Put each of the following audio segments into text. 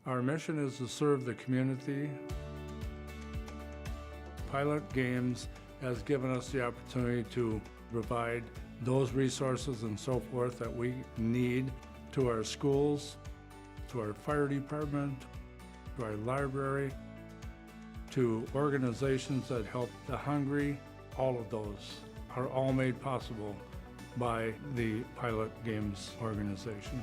Our mission is to serve the community. Pilot Games has given us the opportunity to provide those resources and so forth that we need to our schools, to our fire department, to our library, to organizations that help the hungry. All of those are all made possible by the Pilot Games organization.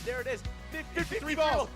There it is. 53 balls.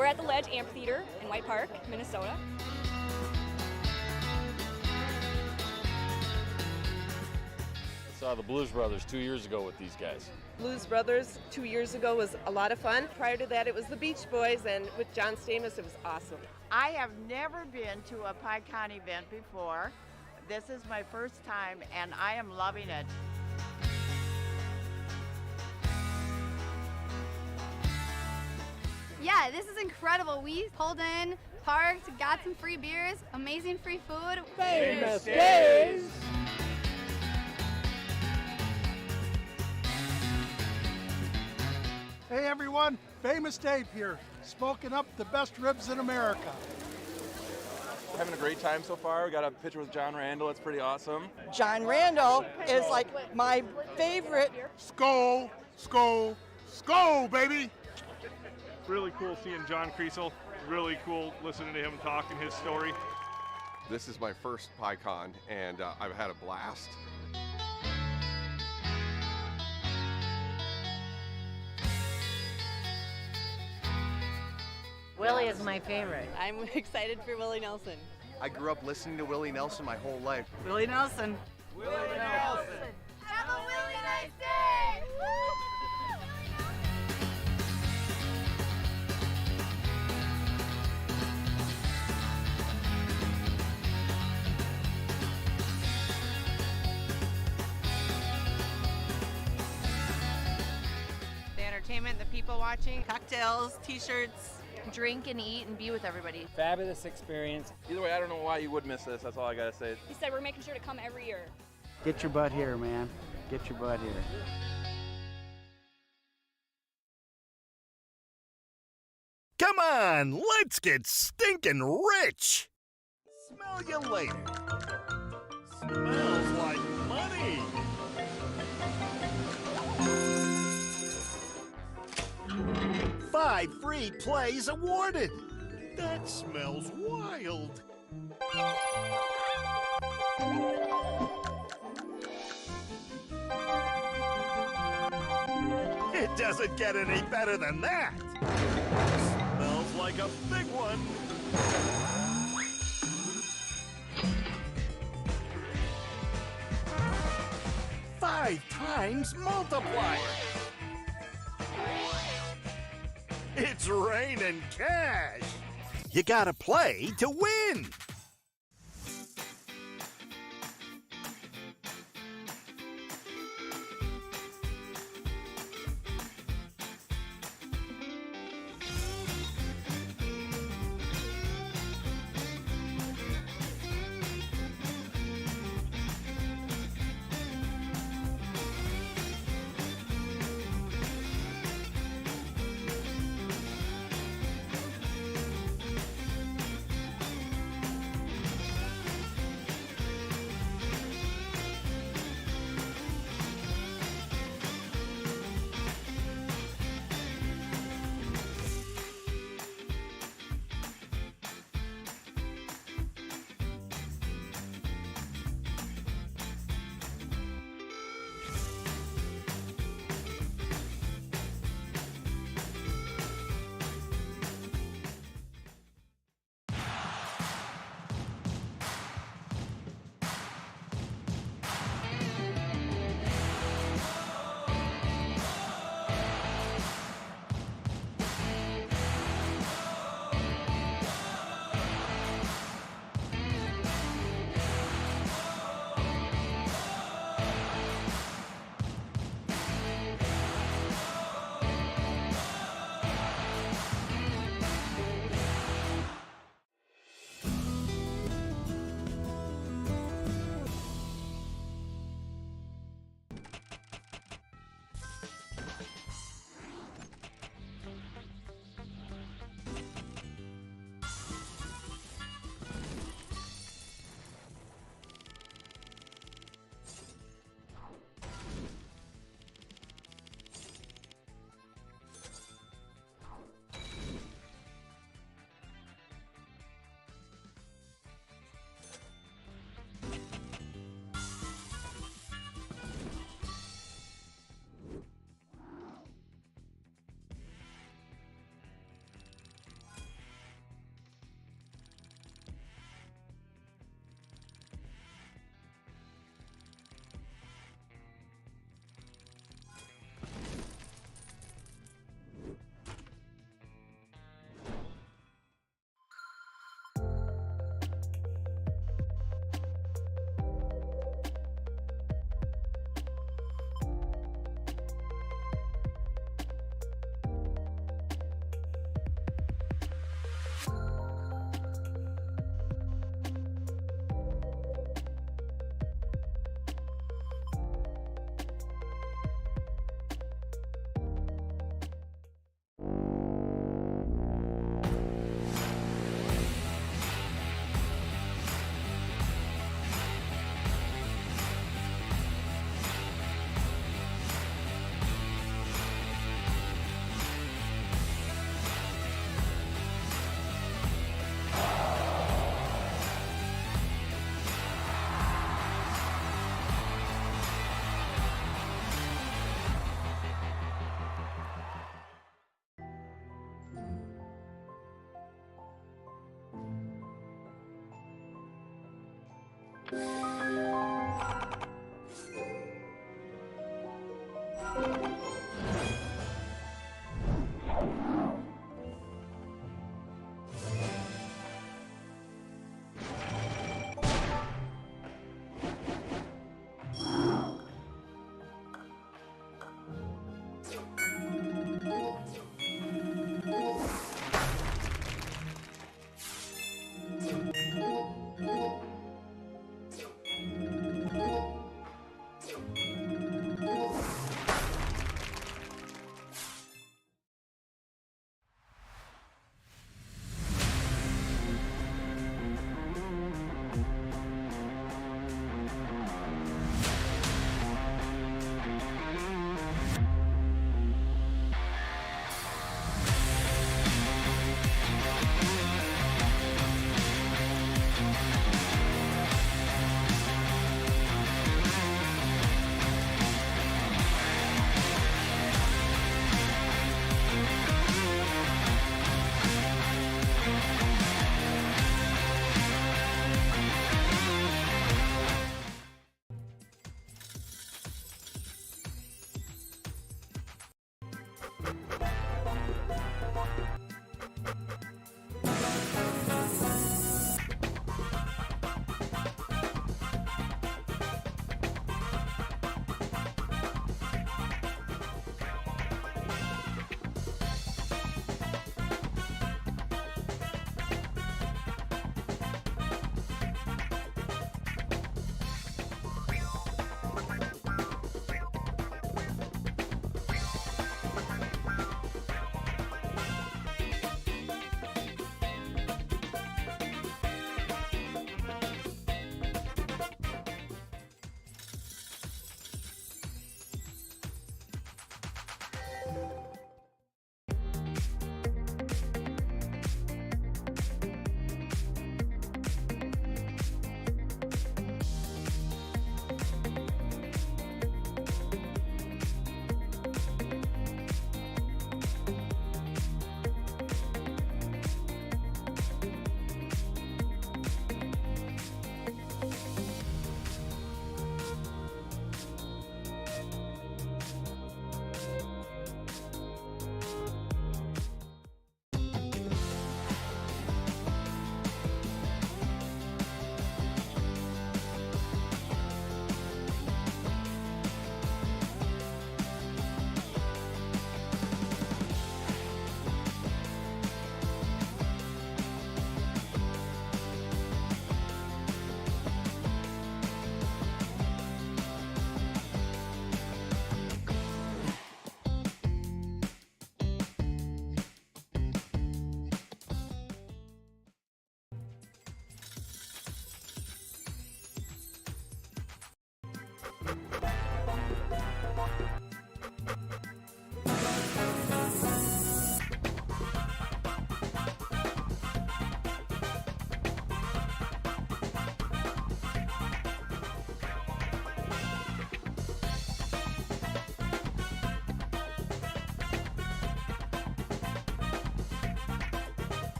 we're at the Ledge Amphitheater in White Park, Minnesota. I saw the Blues Brothers 2 years ago with these guys. Blues Brothers 2 years ago was a lot of fun. Prior to that, it was the Beach Boys, and with John Stamos, it was awesome. I have never been to a PyCon event before. This is my first time, and I am loving it. Yeah, this is incredible. We pulled in, parked, got some free beers, amazing free food. Famous Days! Hey everyone, Famous Dave here, smoking up the best ribs in America. Having a great time so far. We got a picture with John Randall. It's pretty awesome. John Randall is like my favorite. Skol, skol, skol, baby! Really cool seeing John Kriesel. Really cool listening to him talking his story. This is my first PyCon, and I've had a blast. Willie is my favorite. I'm excited for Willie Nelson. I grew up listening to Willie Nelson my whole life. Willie Nelson. Willie Nelson! Have a really nice day! The entertainment, the people watching, cocktails, t-shirts, drink and eat and be with everybody. Fabulous experience. Either way, I don't know why you would miss this. That's all I gotta say. He said we're making sure to come every year. Get your butt here, man. Get your butt here. Come on, let's get stinking rich! Smell you later. Smells like money! Five free plays awarded! That smells wild! It doesn't get any better than that! Smells like a big one! Five times multiplier! It's raining cash! You gotta play to win!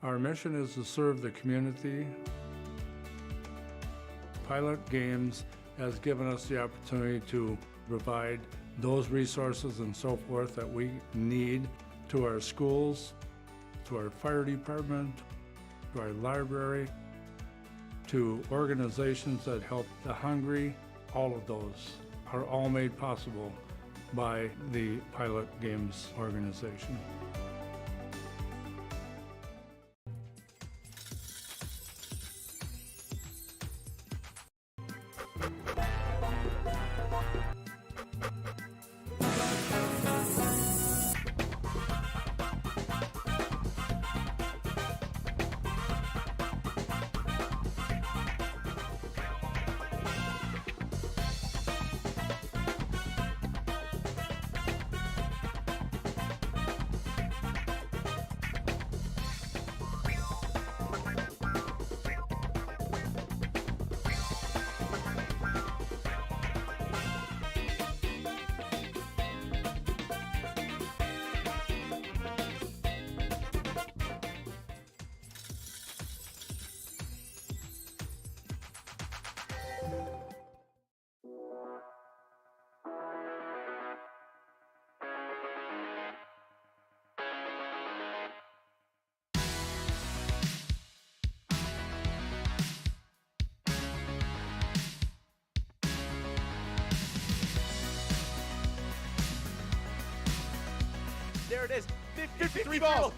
Our mission is to serve the community. Pilot Games has given us the opportunity to provide those resources and so forth that we need to our schools, to our fire department, to our library, to organizations that help the hungry. All of those are all made possible by the Pilot Games organization. There it is. 53 balls.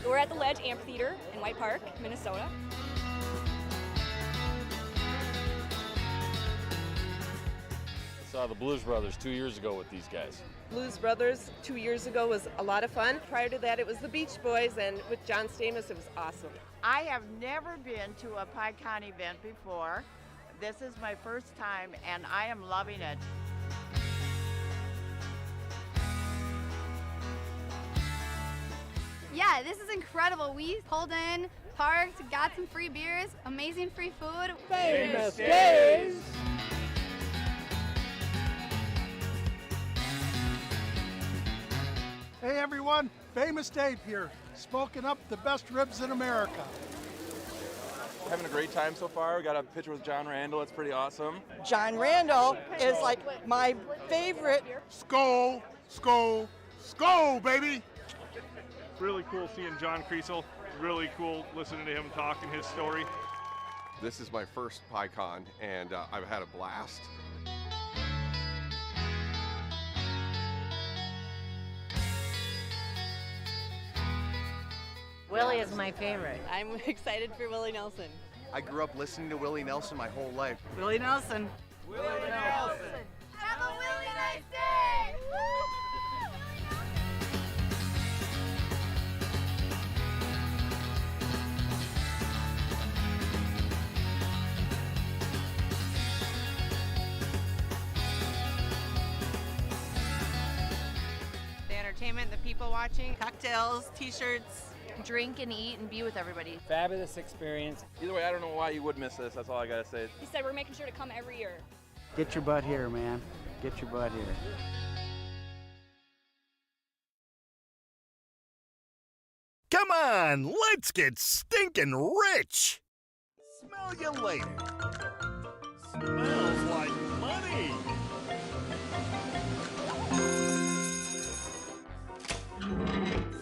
We're at the Ledge Amphitheater in White Park, Minnesota. I saw the Blues Brothers 2 years ago with these guys. Blues Brothers 2 years ago was a lot of fun. Prior to that, it was the Beach Boys, and with John Stamos, it was awesome. I have never been to a PyCon event before. This is my first time, and I am loving it. Yeah, this is incredible. We pulled in, parked, got some free beers, amazing free food. Famous Days! Hey everyone, Famous Dave here, smoking up the best ribs in America. Having a great time so far. We got a picture with John Randall. It's pretty awesome. John Randall is like my favorite. Skull, skull, skull, baby! Really cool seeing John Creasel. Really cool listening to him talk and his story. This is my first PyCon, and I've had a blast. Willie is my favorite. I'm excited for Willie Nelson. I grew up listening to Willie Nelson my whole life. Willie Nelson. Willie Nelson. Have a really nice day! The entertainment, the people watching, cocktails, t-shirts, drink and eat and be with everybody. Fabulous experience. Either way, I don't know why you would miss this. That's all I gotta say. He said we're making sure to come every year. Get your butt here, man. Get your butt here. Come on, let's get stinking rich! Smell you later. Smells like money!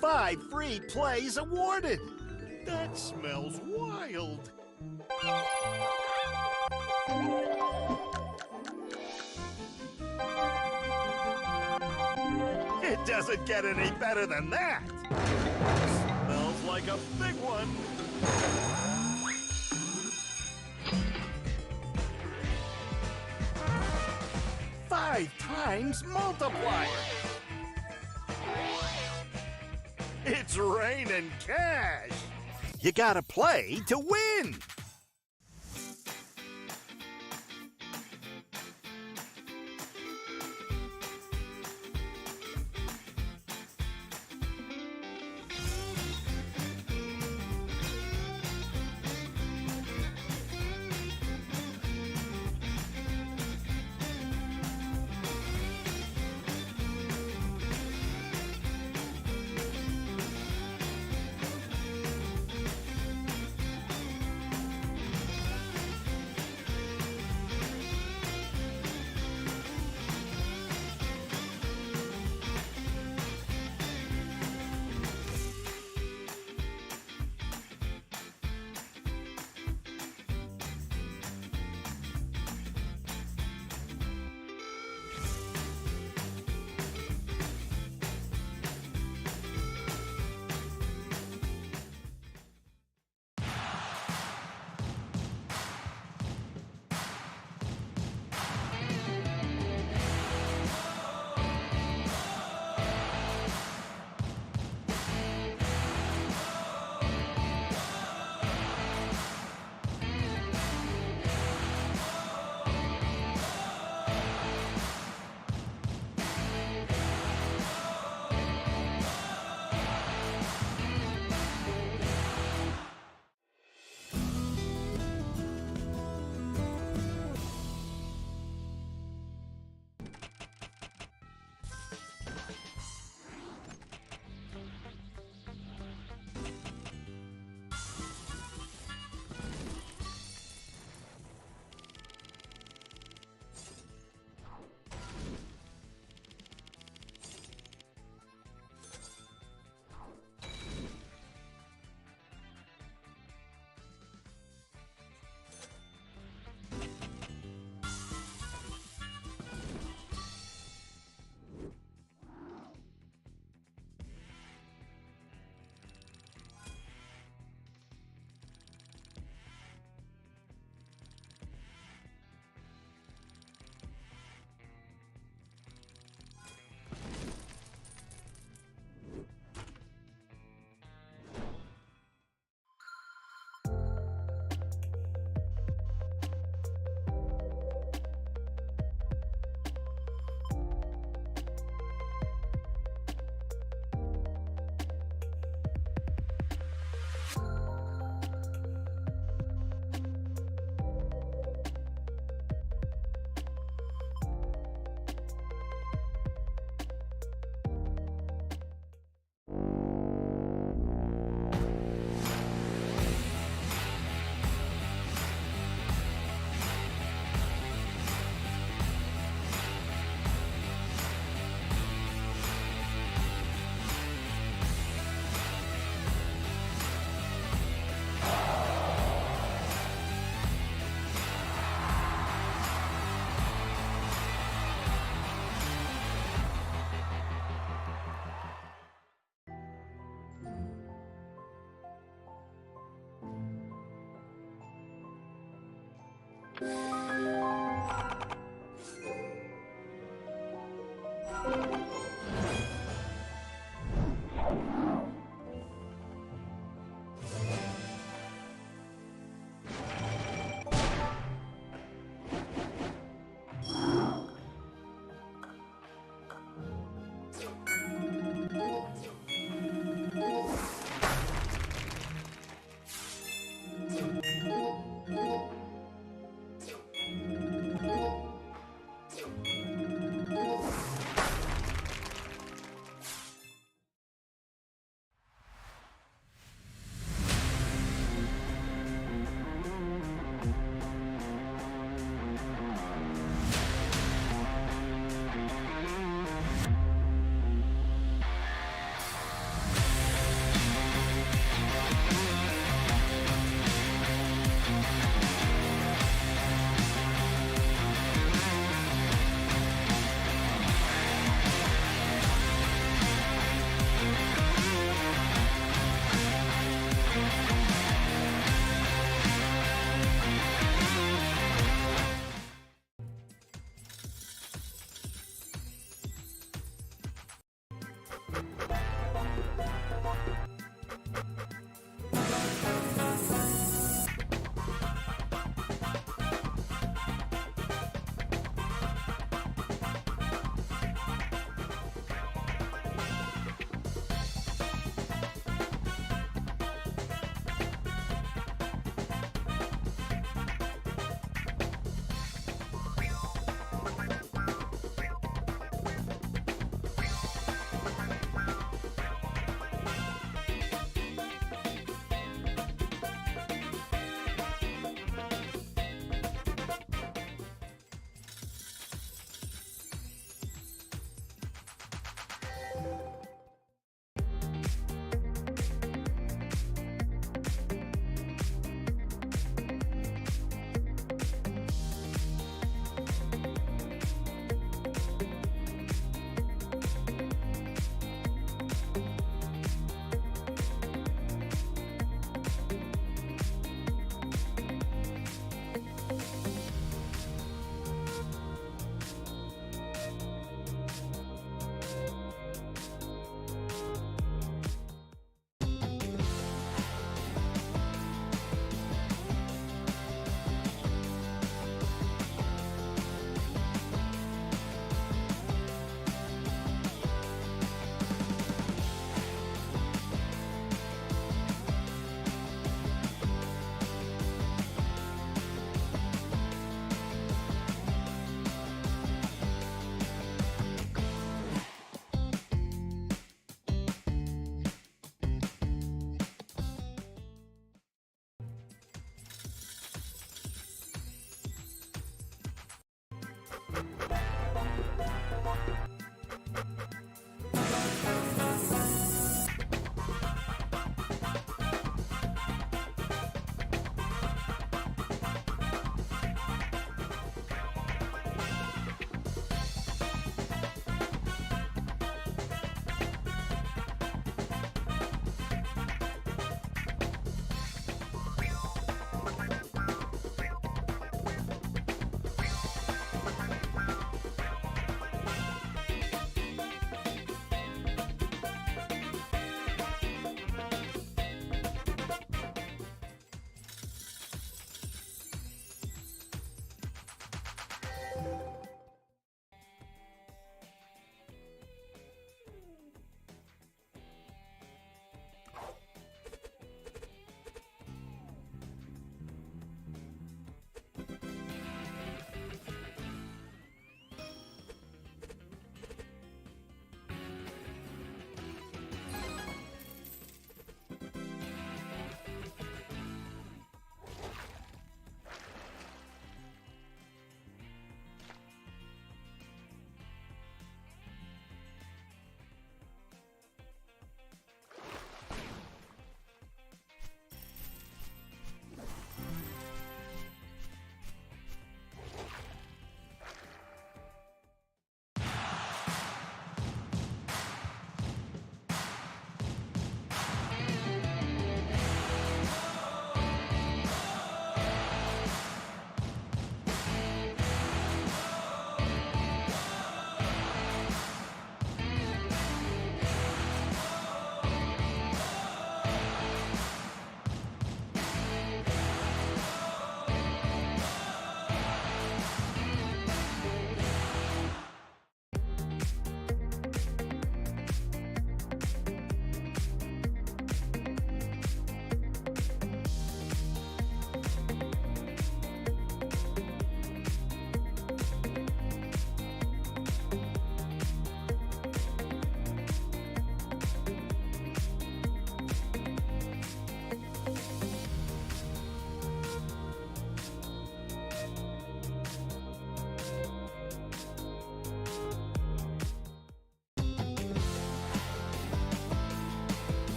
Five free plays awarded! That smells wild! It doesn't get any better than that! Smells like a big one! Five times multiplier! It's raining cash! You gotta play to win!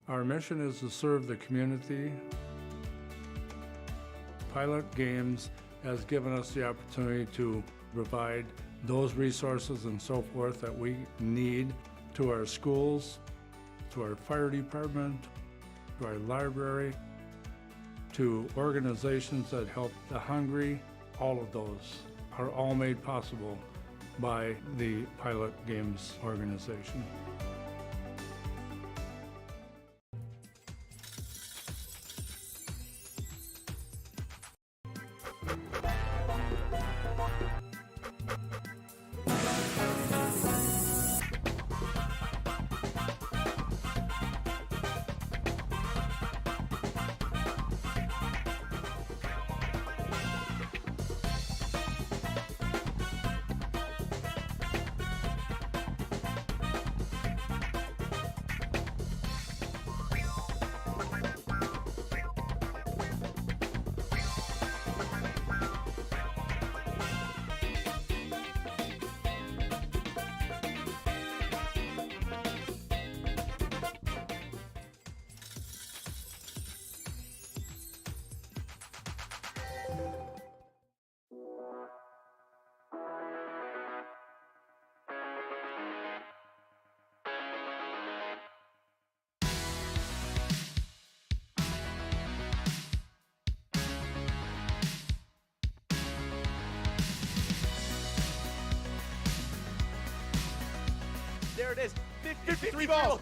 Our mission is to serve the community. Pilot Games has given us the opportunity to provide those resources and so forth that we need to our schools, to our fire department, to our library, to organizations that help the hungry. All of those are all made possible by the Pilot Games organization. There it is. 53 balls.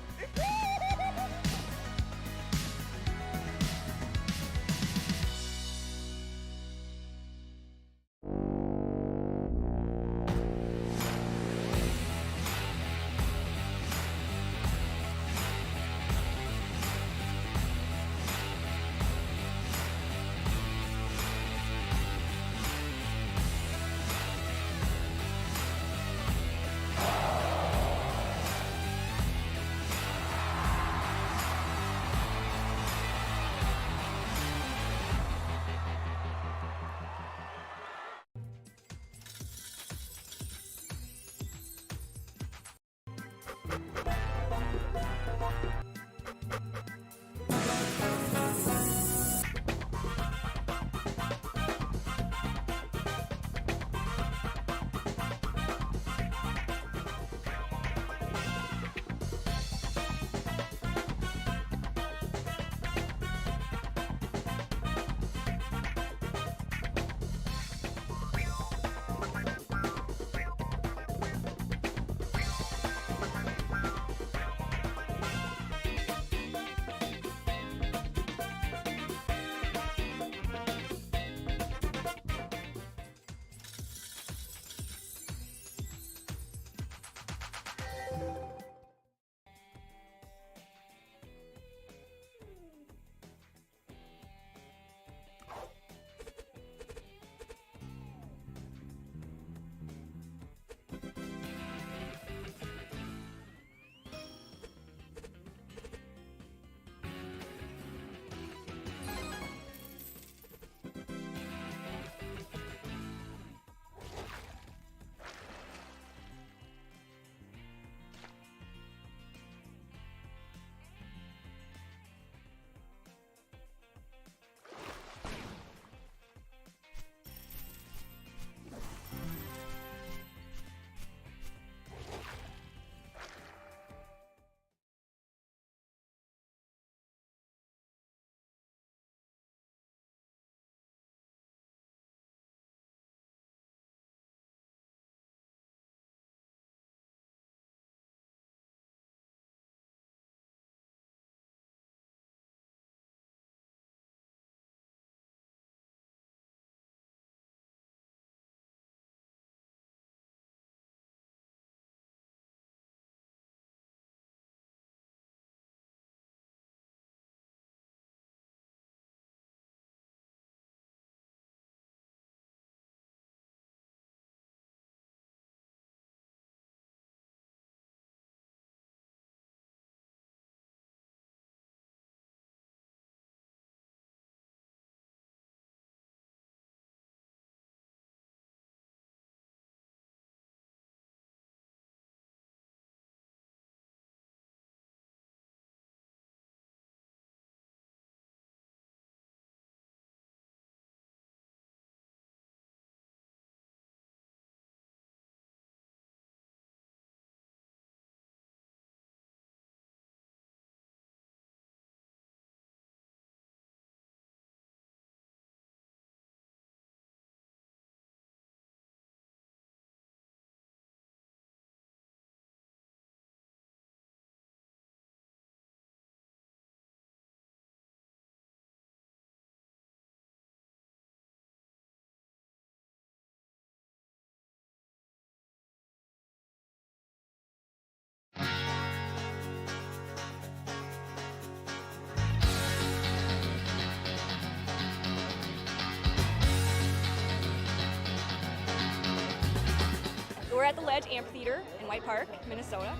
We're at the Ledge Amphitheater in White Park, Minnesota.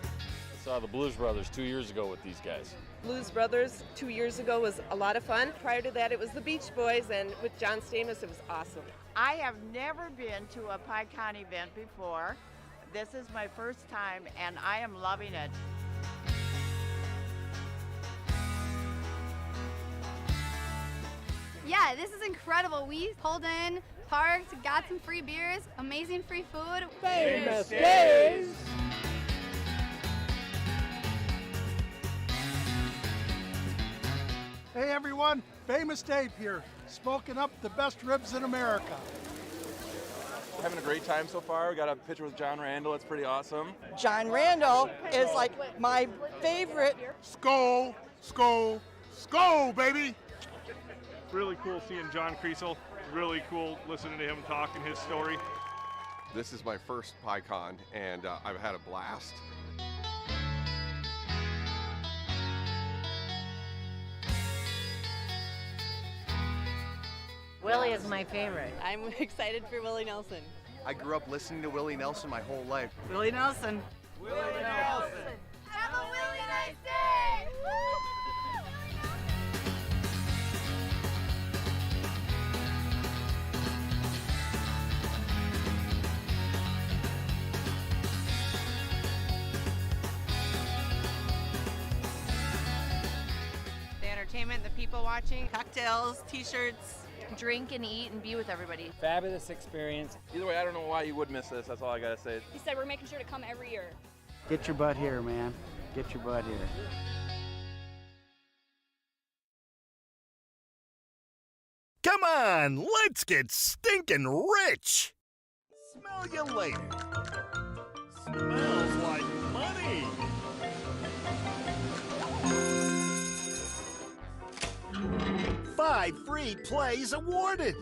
I saw the Blues Brothers 2 years ago with these guys. Blues Brothers 2 years ago was a lot of fun. Prior to that, it was the Beach Boys, and with John Stamos, it was awesome. I have never been to a PyCon event before. This is my first time, and I am loving it. Yeah, this is incredible. We pulled in, parked, got some free beers, amazing free food. Famous days! Hey everyone, Famous Dave here, smoking up the best ribs in America. Having a great time so far. We got a picture with John Randall. It's pretty awesome. John Randall is like my favorite. Skull, skull, skull, baby! Really cool seeing John Creasel. Really cool listening to him talk and his story. This is my first PyCon, and I've had a blast. Willie is my favorite. I'm excited for Willie Nelson. I grew up listening to Willie Nelson my whole life. Willie Nelson. Willie Nelson. Have a really nice day! The entertainment, the people watching, cocktails, t-shirts, drink and eat and be with everybody. Fabulous experience. Either way, I don't know why you would miss this. That's all I gotta say. He said we're making sure to come every year. Get your butt here, man. Get your butt here. Come on, let's get stinking rich! Smell you later. Smells like money! Five free plays awarded!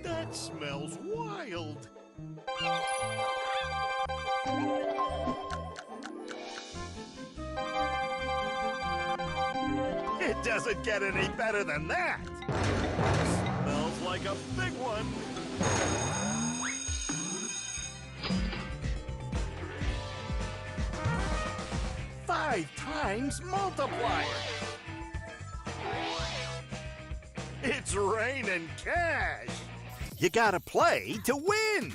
That smells wild! It doesn't get any better than that! Smells like a big one! Five times multiplier! It's raining cash! You gotta play to win!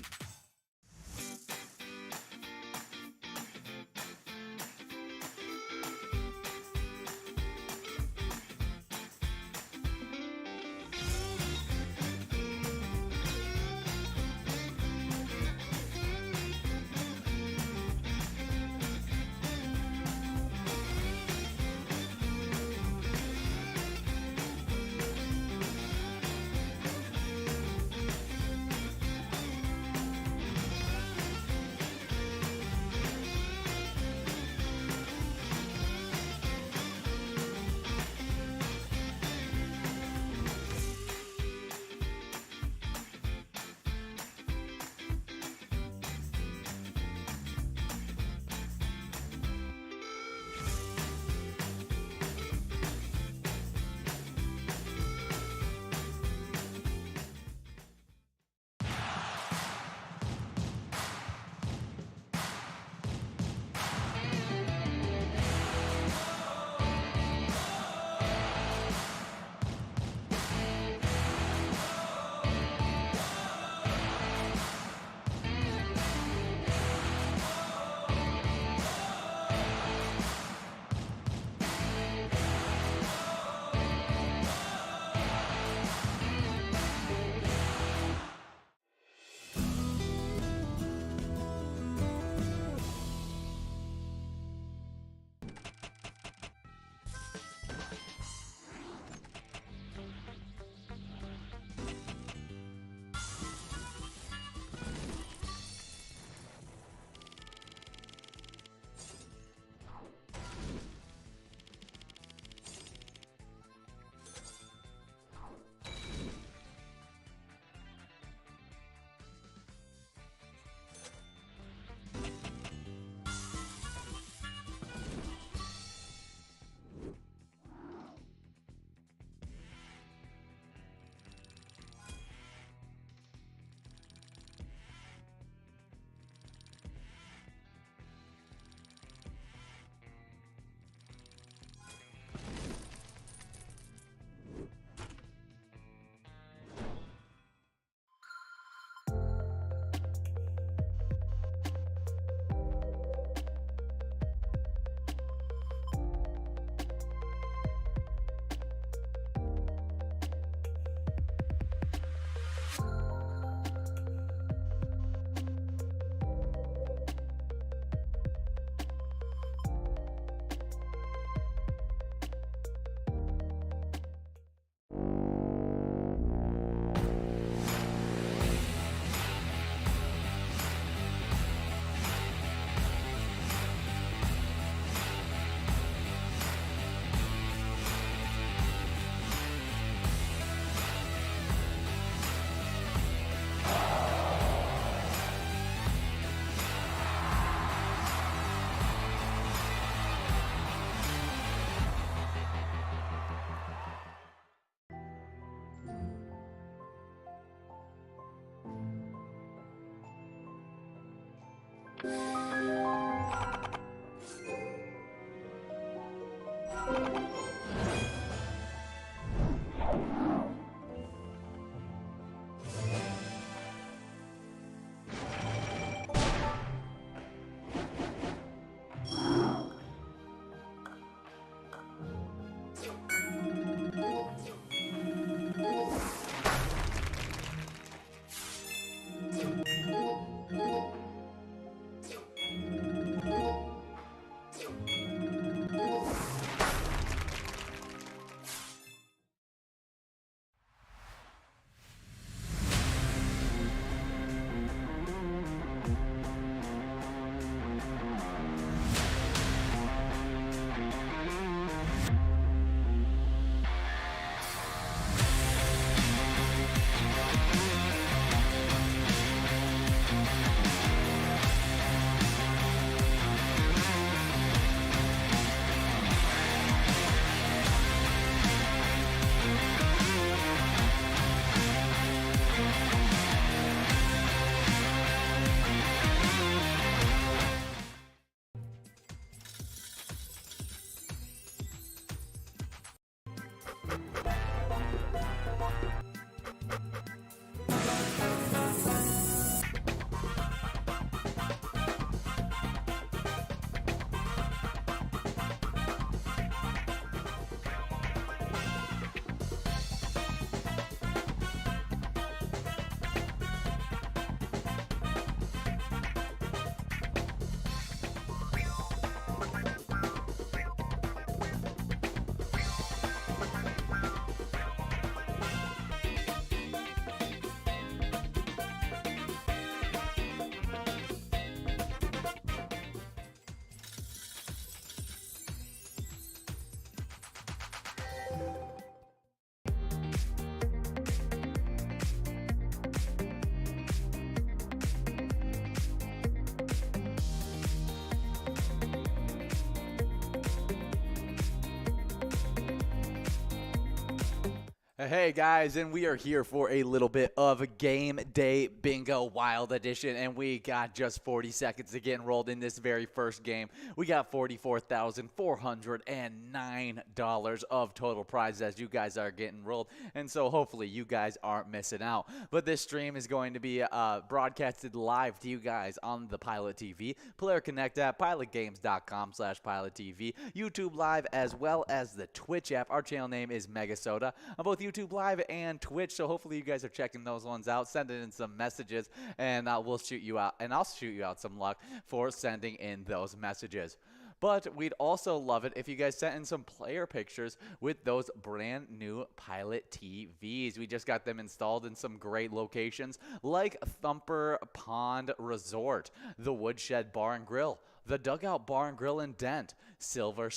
Hey guys, and we are here for a little bit of a game day bingo wild edition, and we got just 40 seconds to get enrolled in this very first game. We got $44,409 of total prizes as you guys are getting enrolled, and so hopefully you guys aren't missing out. But this stream is going to be broadcasted live to you guys on the Pilot TV, Player Connect app, pilotgames.com/PilotTV, YouTube Live, as well as the Twitch app. Our channel name is MegaSota on both YouTube Live and Twitch, so hopefully you guys are checking those ones out, sending in some messages, and we'll shoot you out, and I'll shoot you out some luck for sending in those messages. But we'd also love it if you guys sent in some player pictures with those brand new Pilot TVs. We just got them installed in some great locations like Thumper Pond Resort, the Woodshed Bar and Grill, the Dugout Bar and Grill and Dent, Silver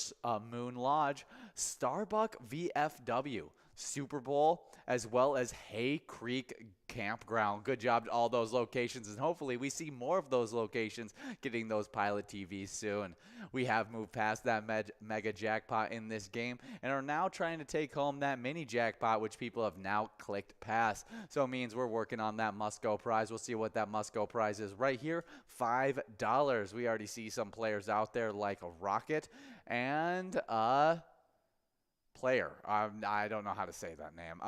Moon Lodge, Starbuck VFW, Super Bowl, as well as Hay Creek Campground. Good job to all those locations, and hopefully we see more of those locations getting those Pilot TVs soon. We have moved past that mega jackpot in this game and are now trying to take home that mini jackpot, which people have now clicked past. So it means we're working on that must-go prize. We'll see what that must-go prize is right here, $5. We already see some players out there like a Rocket and Player. I don't know how to say that name.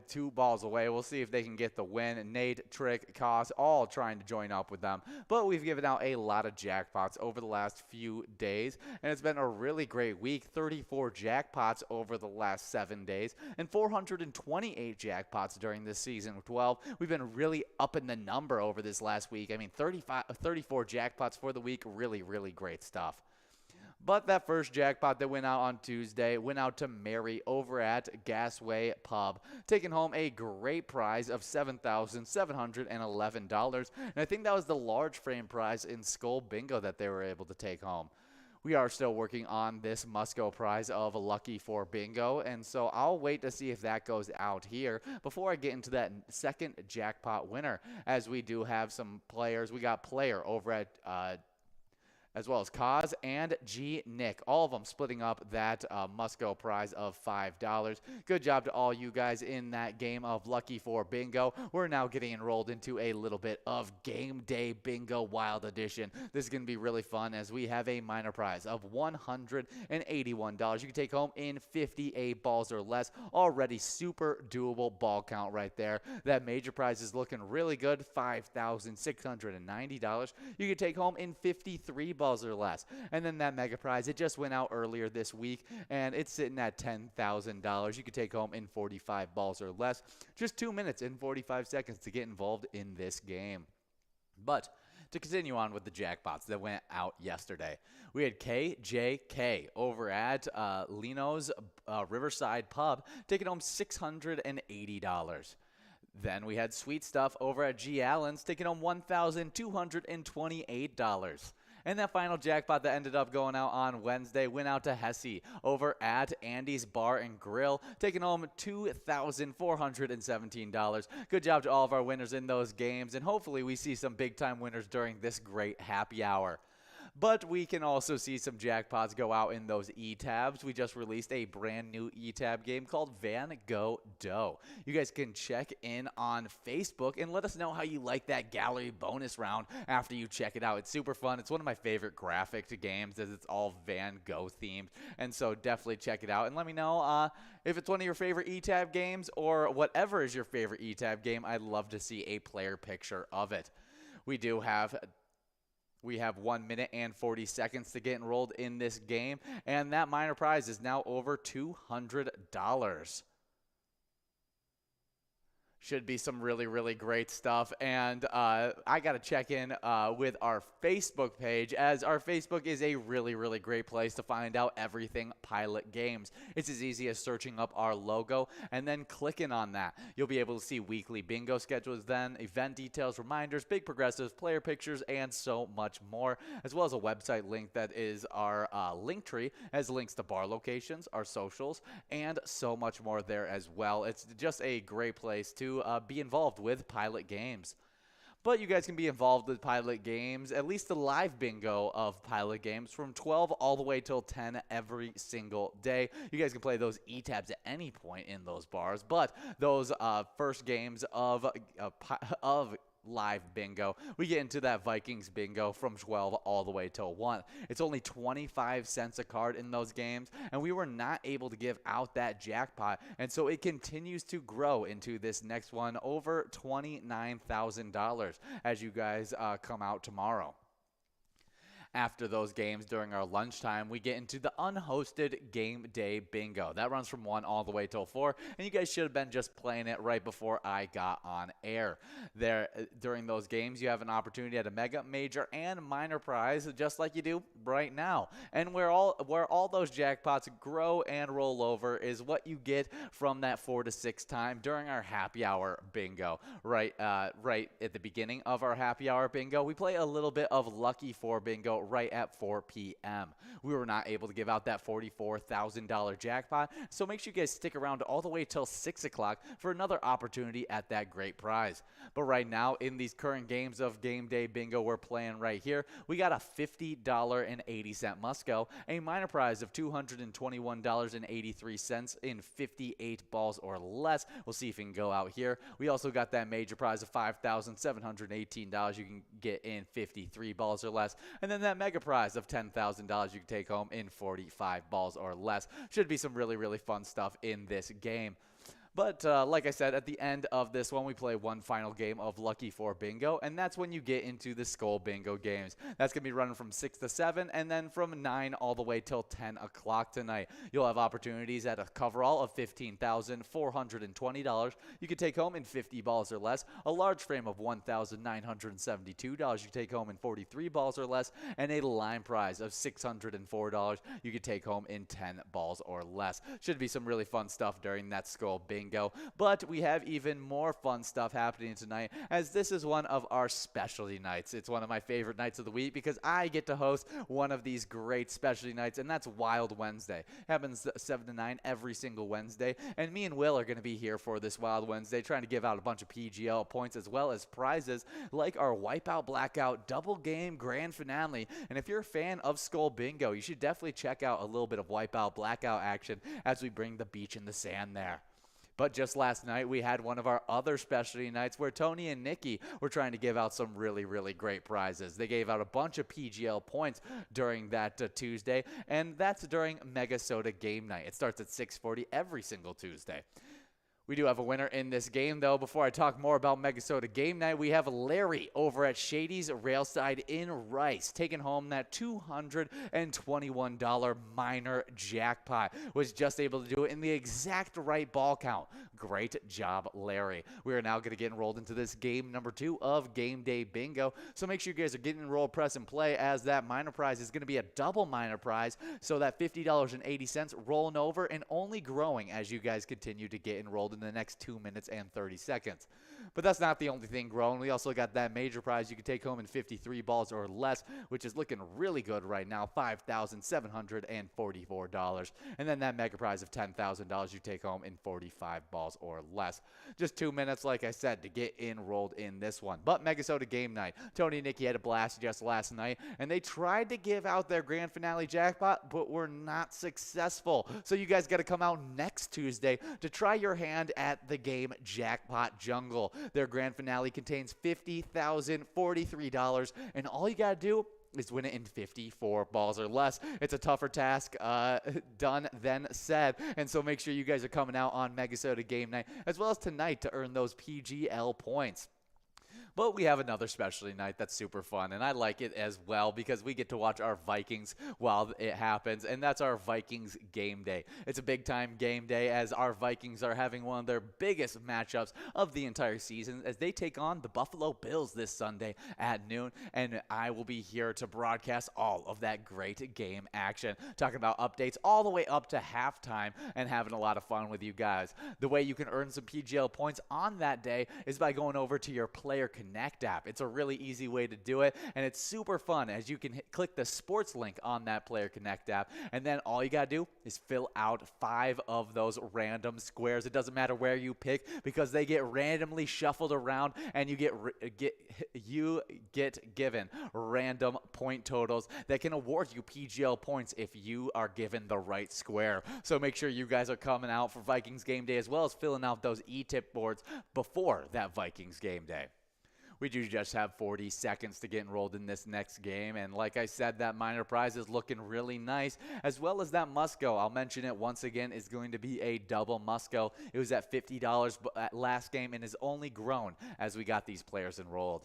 2 balls away. We'll see if they can get the win. Nate, Trick, Cos, all trying to join up with them. But we've given out a lot of jackpots over the last few days, and it's been a really great week. 34 jackpots over the last 7 days, and 428 jackpots during this season 12. We've been really upping the number over this last week. I mean, 34 jackpots for the week. Really, really great stuff. But that first jackpot that went out on Tuesday went out to Mary over at Gasway Pub, taking home a great prize of $7,711. And I think that was the large frame prize in Skull Bingo that they were able to take home. We are still working on this must-go prize of Lucky for Bingo, and so I'll wait to see if that goes out here before I get into that second jackpot winner, as we do have some players. We got Player over at as well as Kaz and G. Nick, all of them splitting up that must-go prize of $5. Good job to all you guys in that game of Lucky 4 Bingo. We're now getting enrolled into a little bit of Game Day Bingo Wild Edition. This is going to be really fun as we have a minor prize of $181. You can take home in 58 balls or less. Already super doable ball count right there. That major prize is looking really good, $5,690. You can take home in 53 balls or less. And then that mega prize, it just went out earlier this week, and it's sitting at $10,000. You can take home in 45 balls or less. Just 2 minutes and 45 seconds to get involved in this game. But to continue on with the jackpots that went out yesterday, we had KJK over at Lino's Riverside Pub taking home $680. Then we had Sweet Stuff over at G. Allen's taking home $1,228. And that final jackpot that ended up going out on Wednesday went out to Hesse over at Andy's Bar and Grill, taking home $2,417. Good job to all of our winners in those games, and hopefully we see some big-time winners during this great happy hour. But we can also see some jackpots go out in those E-tabs. We just released a brand new E-tab game called Van Gogh Dough. You guys can check in on Facebook and let us know how you like that gallery bonus round after you check it out. It's super fun. It's one of my favorite graphic games as it's all Van Gogh themed. And so definitely check it out and let me know if it's one of your favorite E-tab games or whatever is your favorite E-tab game. I'd love to see a player picture of it. We have 1 minute and 40 seconds to get enrolled in this game, and that minor prize is now over $200. Should be some really, really great stuff. And I got to check in with our Facebook page, as our Facebook is a really, really great place to find out everything Pilot Games. It's as easy as searching up our logo and then clicking on that. You'll be able to see weekly bingo schedules then, event details, reminders, big progressives, player pictures, and so much more, as well as a website link that is our link tree, has links to bar locations, our socials, and so much more there as well. It's just a great place to be involved with Pilot Games. But you guys can be involved with Pilot Games, at least the live bingo of Pilot Games, from 12 all the way till 10 every single day. You guys can play those E-tabs at any point in those bars, but those first games of live bingo, we get into that Vikings bingo from 12 all the way till 1. It's only 25 cents a card in those games, and we were not able to give out that jackpot, and so it continues to grow into this next one, over $29,000 as you guys come out tomorrow. After those games during our lunchtime, we get into the unhosted Game Day Bingo. That runs from 1 all the way till 4, and you guys should have been just playing it right before I got on air. There, during those games, you have an opportunity at a mega, major, and minor prize, just like you do right now. And where all those jackpots grow and roll over is what you get from that 4 to 6 time during our happy hour bingo. Right at the beginning of our happy hour bingo, we play a little bit of Lucky 4 Bingo right at 4 p.m. We were not able to give out that $44,000 jackpot, so make sure you guys stick around all the way till 6 o'clock for another opportunity at that great prize. But right now, in these current games of Game Day Bingo we're playing right here, we got a $50.80 must-go, a minor prize of $221.83 in 58 balls or less. We'll see if we can go out here. We also got that major prize of $5,718 you can get in 53 balls or less, and then that mega prize of $10,000 you can take home in 45 balls or less. Should be some really, really fun stuff in this game. But like I said, at the end of this one, we play one final game of Lucky 4 Bingo, and that's when you get into the Skull Bingo games. That's going to be running from 6 to 7, and then from 9 all the way till 10 o'clock tonight. You'll have opportunities at a coverall of $15,420 you can take home in 50 balls or less, a large frame of $1,972 you can take home in 43 balls or less, and a line prize of $604 you can take home in 10 balls or less. Should be some really fun stuff during that Skull Bingo bingo. But we have even more fun stuff happening tonight, as this is one of our specialty nights. It's one of my favorite nights of the week because I get to host one of these great specialty nights, and that's Wild Wednesday. Happens 7 to 9 every single Wednesday, and me and Will are going to be here for this Wild Wednesday trying to give out a bunch of PGL points as well as prizes like our Wipeout Blackout double game grand finale. And if you're a fan of Skull Bingo, you should definitely check out a little bit of Wipeout Blackout action as we bring the beach and the sand there. But just last night, we had one of our other specialty nights where Tony and Nikki were trying to give out some really, really great prizes. They gave out a bunch of PGL points during that Tuesday, and that's during MegaSota game night. It starts at 6:40 every single Tuesday. We do have a winner in this game, though. Before I talk more about MegaSota game night, we have Larry over at Shady's Railside in Rice, taking home that $221 minor jackpot. Was just able to do it in the exact right ball count. Great job, Larry. We are now going to get enrolled into this game number 2 of Game Day Bingo. So make sure you guys are getting enrolled, press and play, as that minor prize is going to be a double minor prize. So that $50.80 rolling over and only growing as you guys continue to get enrolled in the next 2 minutes and 30 seconds. But that's not the only thing growing. We also got that major prize you can take home in 53 balls or less, which is looking really good right now, $5,744. And then that mega prize of $10,000 you take home in 45 balls or less. Just 2 minutes, like I said, to get enrolled in this one. But MegaSota game night. Tony and Nikki had a blast just last night, and they tried to give out their grand finale jackpot, but were not successful. So you guys got to come out next Tuesday to try your hand at the game Jackpot Jungle. Their grand finale contains $50,043, and all you got to do is win it in 54 balls or less. It's a tougher task done than said, and so make sure you guys are coming out on MegaSota game night as well as tonight to earn those PGL points. But we have another specialty night that's super fun, and I like it as well because we get to watch our Vikings while it happens, and that's our Vikings game day. It's a big-time game day as our Vikings are having one of their biggest matchups of the entire season as they take on the Buffalo Bills this Sunday at noon, and I will be here to broadcast all of that great game action, talking about updates all the way up to halftime and having a lot of fun with you guys. The way you can earn some PGL points on that day is by going over to your Player Connect app. It's a really easy way to do it, and it's super fun as you can click the sports link on that Player Connect app, and then all you gotta do is fill out 5 of those random squares. It doesn't matter where you pick because they get randomly shuffled around, and you get given random point totals that can award you PGL points if you are given the right square. So make sure you guys are coming out for Vikings game day as well as filling out those e-tip boards before that Vikings game day. We do just have 40 seconds to get enrolled in this next game, and like I said, that minor prize is looking really nice, as well as that Musco. I'll mention it once again, is going to be a double Musco. It was at $50 at last game and has only grown as we got these players enrolled.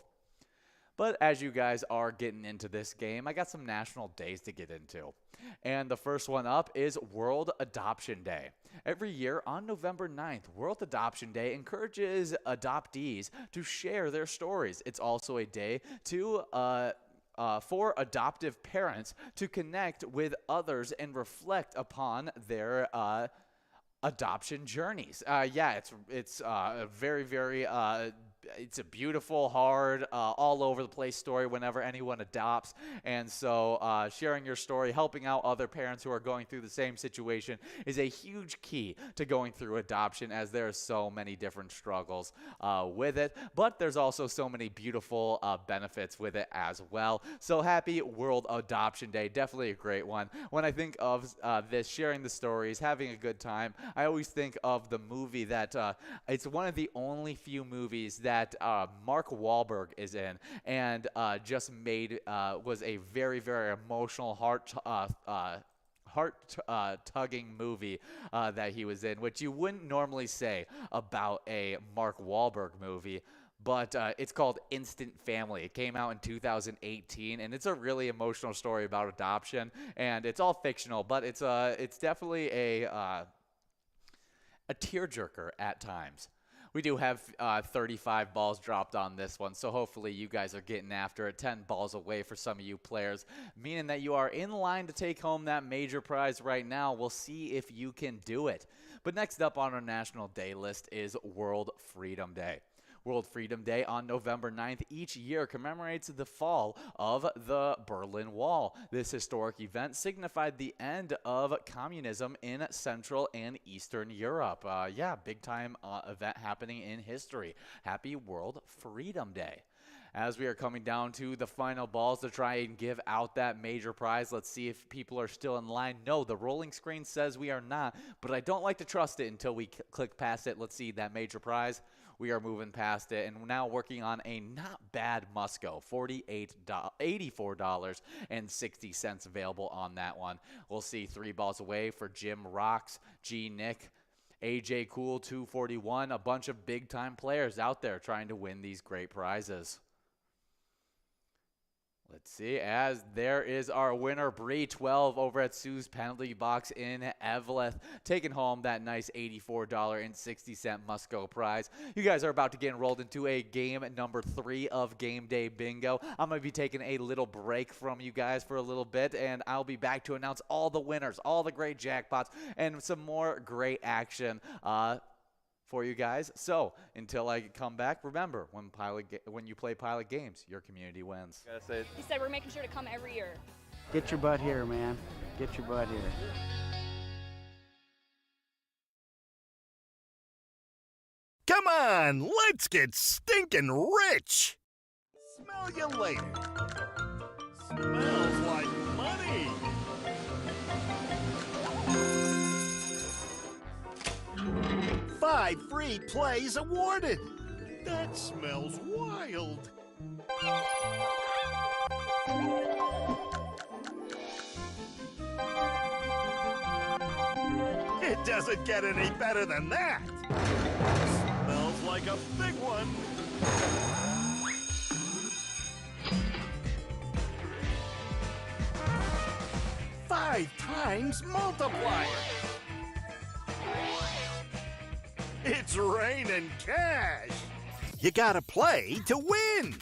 But as you guys are getting into this game, I got some national days to get into. And the first one up is World Adoption Day. Every year on November 9th, World Adoption Day encourages adoptees to share their stories. It's also a day to for adoptive parents to connect with others and reflect upon their adoption journeys. It's a very, very it's a beautiful, hard, all over the place story whenever anyone adopts. And so sharing your story, helping out other parents who are going through the same situation is a huge key to going through adoption, as there are so many different struggles with it. But there's also so many beautiful benefits with it as well. So happy World Adoption Day. Definitely a great one. When I think of this, sharing the stories, having a good time, I always think of the movie that it's one of the only few movies that Mark Wahlberg is in, and just made was a very, very emotional, heart-tugging movie that he was in, which you wouldn't normally say about a Mark Wahlberg movie. But it's called Instant Family. It came out in 2018, and it's a really emotional story about adoption, and it's all fictional, but it's definitely a tearjerker at times. We do have 35 balls dropped on this one, so hopefully you guys are getting after it. 10 balls away for some of you players, meaning that you are in line to take home that major prize right now. We'll see if you can do it. But next up on our National Day list is World Freedom Day. World Freedom Day on November 9th each year commemorates the fall of the Berlin Wall. This historic event signified the end of communism in Central and Eastern Europe. Yeah, big time event happening in history. Happy World Freedom Day. As we are coming down to the final balls to try and give out that major prize, let's see if people are still in line. No, the rolling screen says we are not, but I don't like to trust it until we click past it. Let's see that major prize. We are moving past it and now working on a not bad Musco, $84.60 available on that one. We'll see 3 balls away for Jim Rocks, G Nick, AJ Cool 241, a bunch of big time players out there trying to win these great prizes. Let's see, as there is our winner, Bree 12 over at Sue's Penalty Box in Eveleth, taking home that nice $84.60 Musco prize. You guys are about to get enrolled into a game number 3 of Game Day Bingo. I'm going to be taking a little break from you guys for a little bit, and I'll be back to announce all the winners, all the great jackpots, and some more great action for you guys. So until I come back, remember, when you play Pilot games, your community wins. He said we're making sure to come every year. Get your butt here, man. Get your butt here. Come on, let's get stinking rich. Smell you later. Smells like money. Five free plays awarded. That smells wild. It doesn't get any better than that. Smells like a big one. Five times multiplier. It's raining cash. You gotta play to win.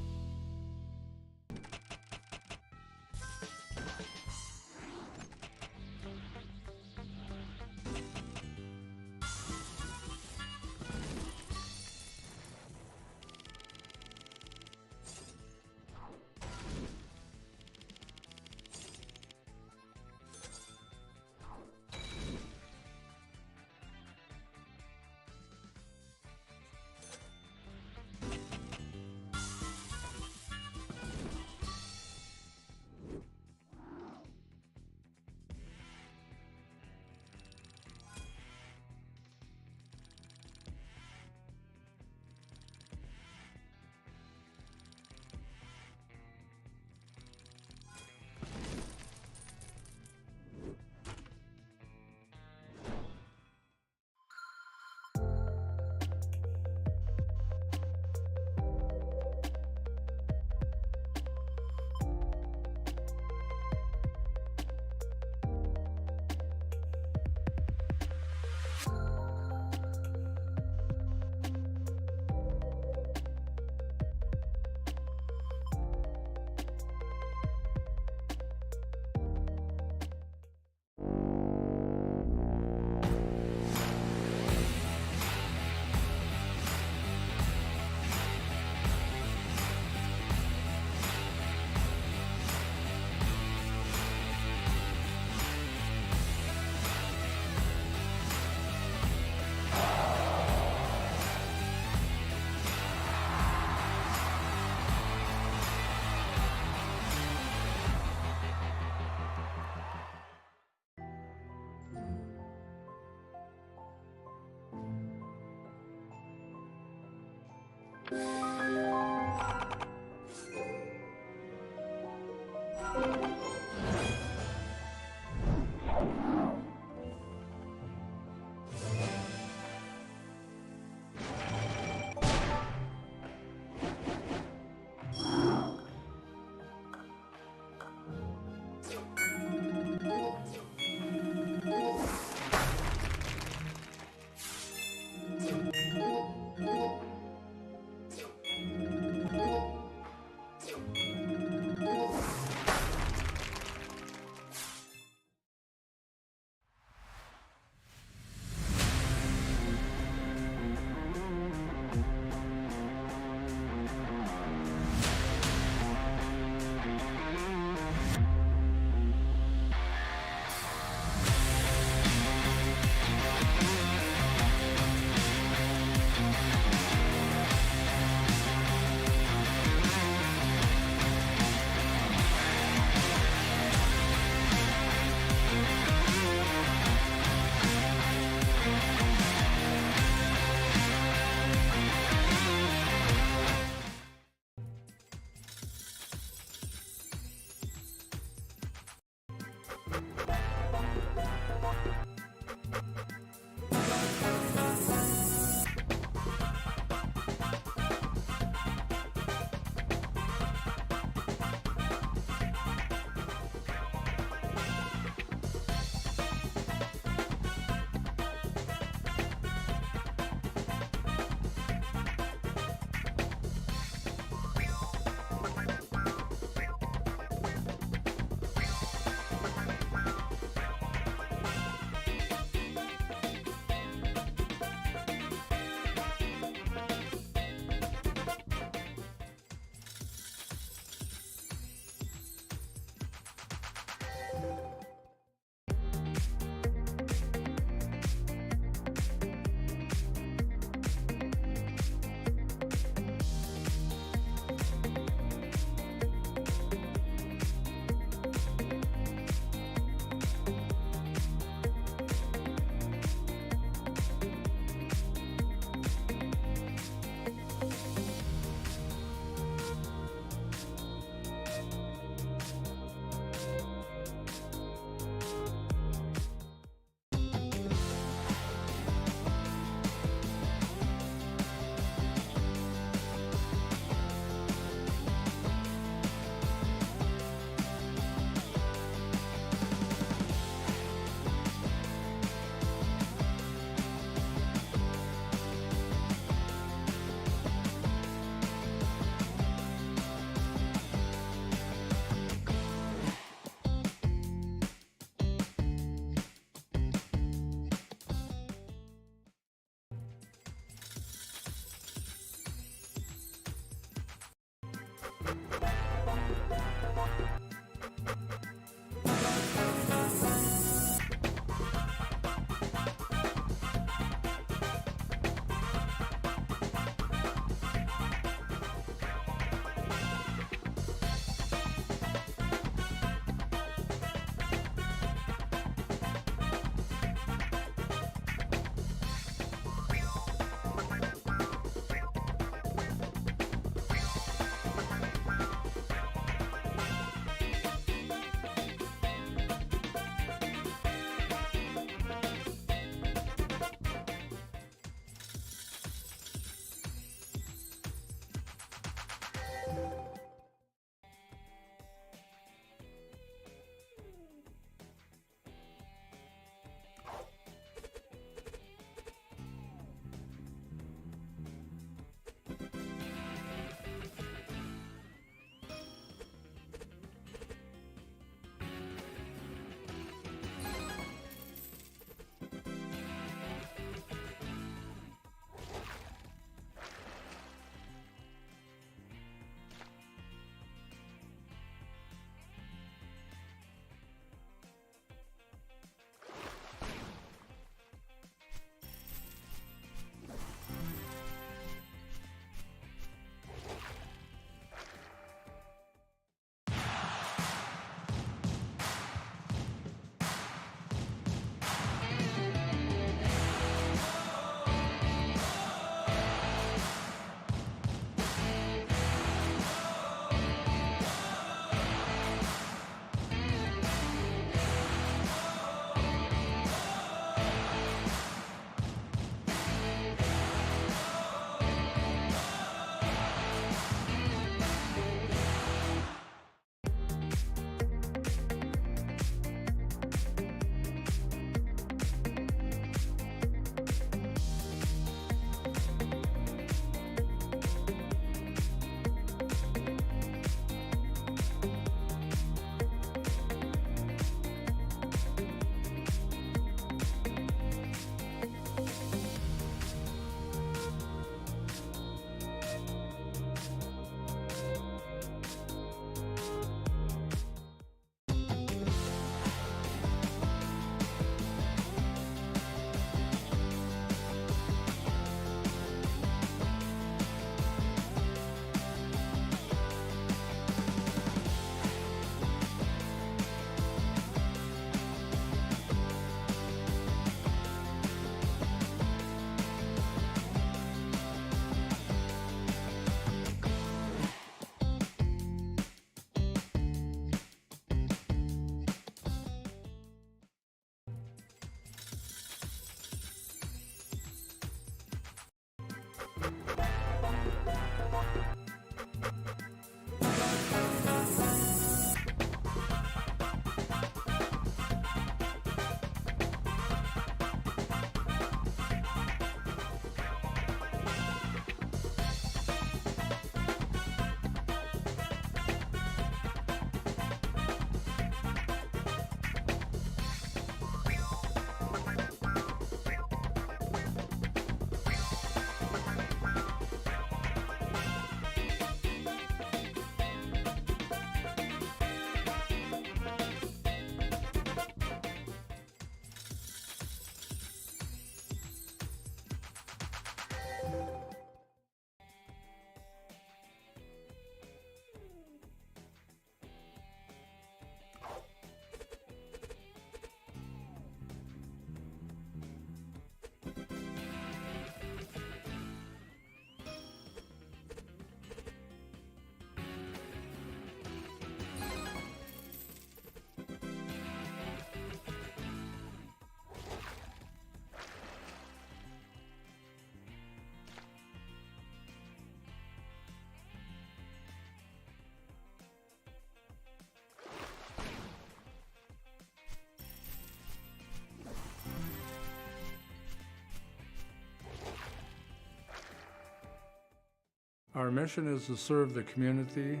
Our mission is to serve the community.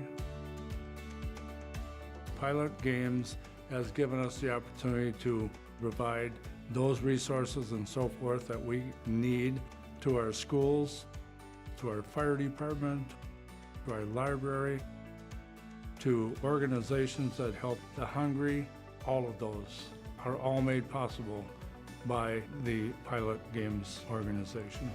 Pilot Games has given us the opportunity to provide those resources and so forth that we need to our schools, to our fire department, to our library, to organizations that help the hungry. All of those are all made possible by the Pilot Games organization.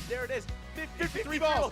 There it is. 53 balls.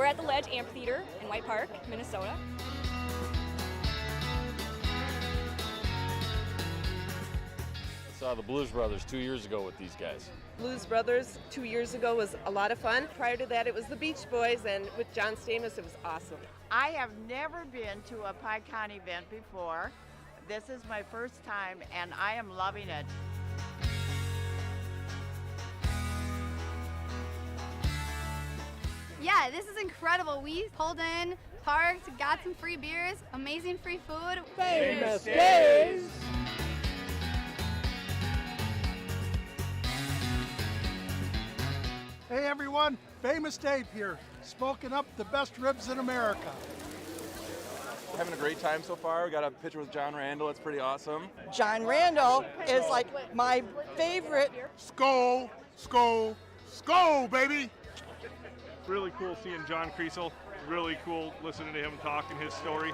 at the Ledge Amphitheater in White Park, Minnesota. I saw the Blues Brothers 2 years ago with these guys. Blues Brothers 2 years ago was a lot of fun. Prior to that, it was the Beach Boys, and with John Stamos, it was awesome. I have never been to a PyCon event before. This is my first time, and I am loving it. Yeah, this is incredible. We pulled in, parked, got some free beers, amazing free food. Famous Days! Hey everyone, Famous Dave here, smoking up the best ribs in America. Having a great time so far. We got a picture with John Randall. It's pretty awesome. John Randall is like my favorite. Skull, skull, skull, baby! Really cool seeing John Creasel. Really cool listening to him talk and his story.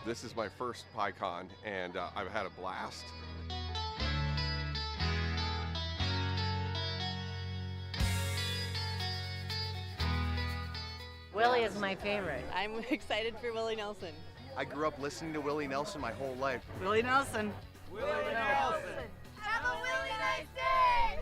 This is my first PyCon, and I've had a blast. Willie is my favorite. I'm excited for Willie Nelson. I grew up listening to Willie Nelson my whole life. Willie Nelson. Willie Nelson. Have a really nice day!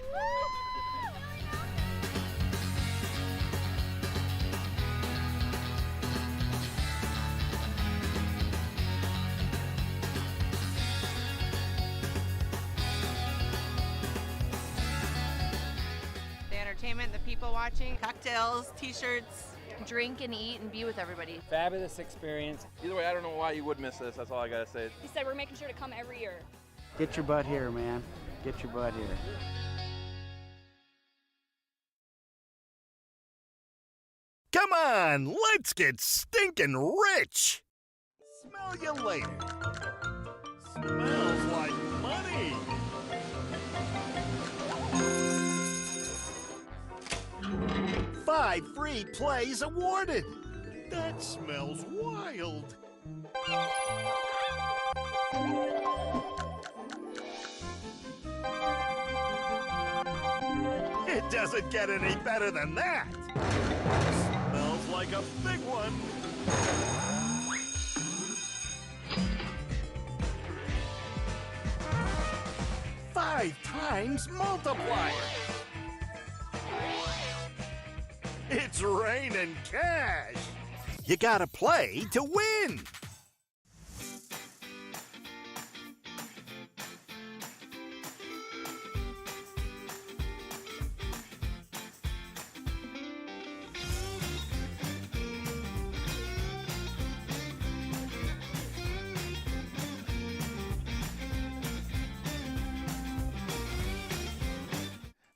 The entertainment, the people watching, cocktails, t-shirts, drink and eat and be with everybody. Fabulous experience. Either way, I don't know why you would miss this. That's all I gotta say. He said we're making sure to come every year. Get your butt here, man. Get your butt here. Come on, let's get stinking rich! Smell you later. Smells like money! Five free plays awarded! That smells wild! It doesn't get any better than that! Smells like a big one! Five times multiplier! It's raining cash! You gotta play to win!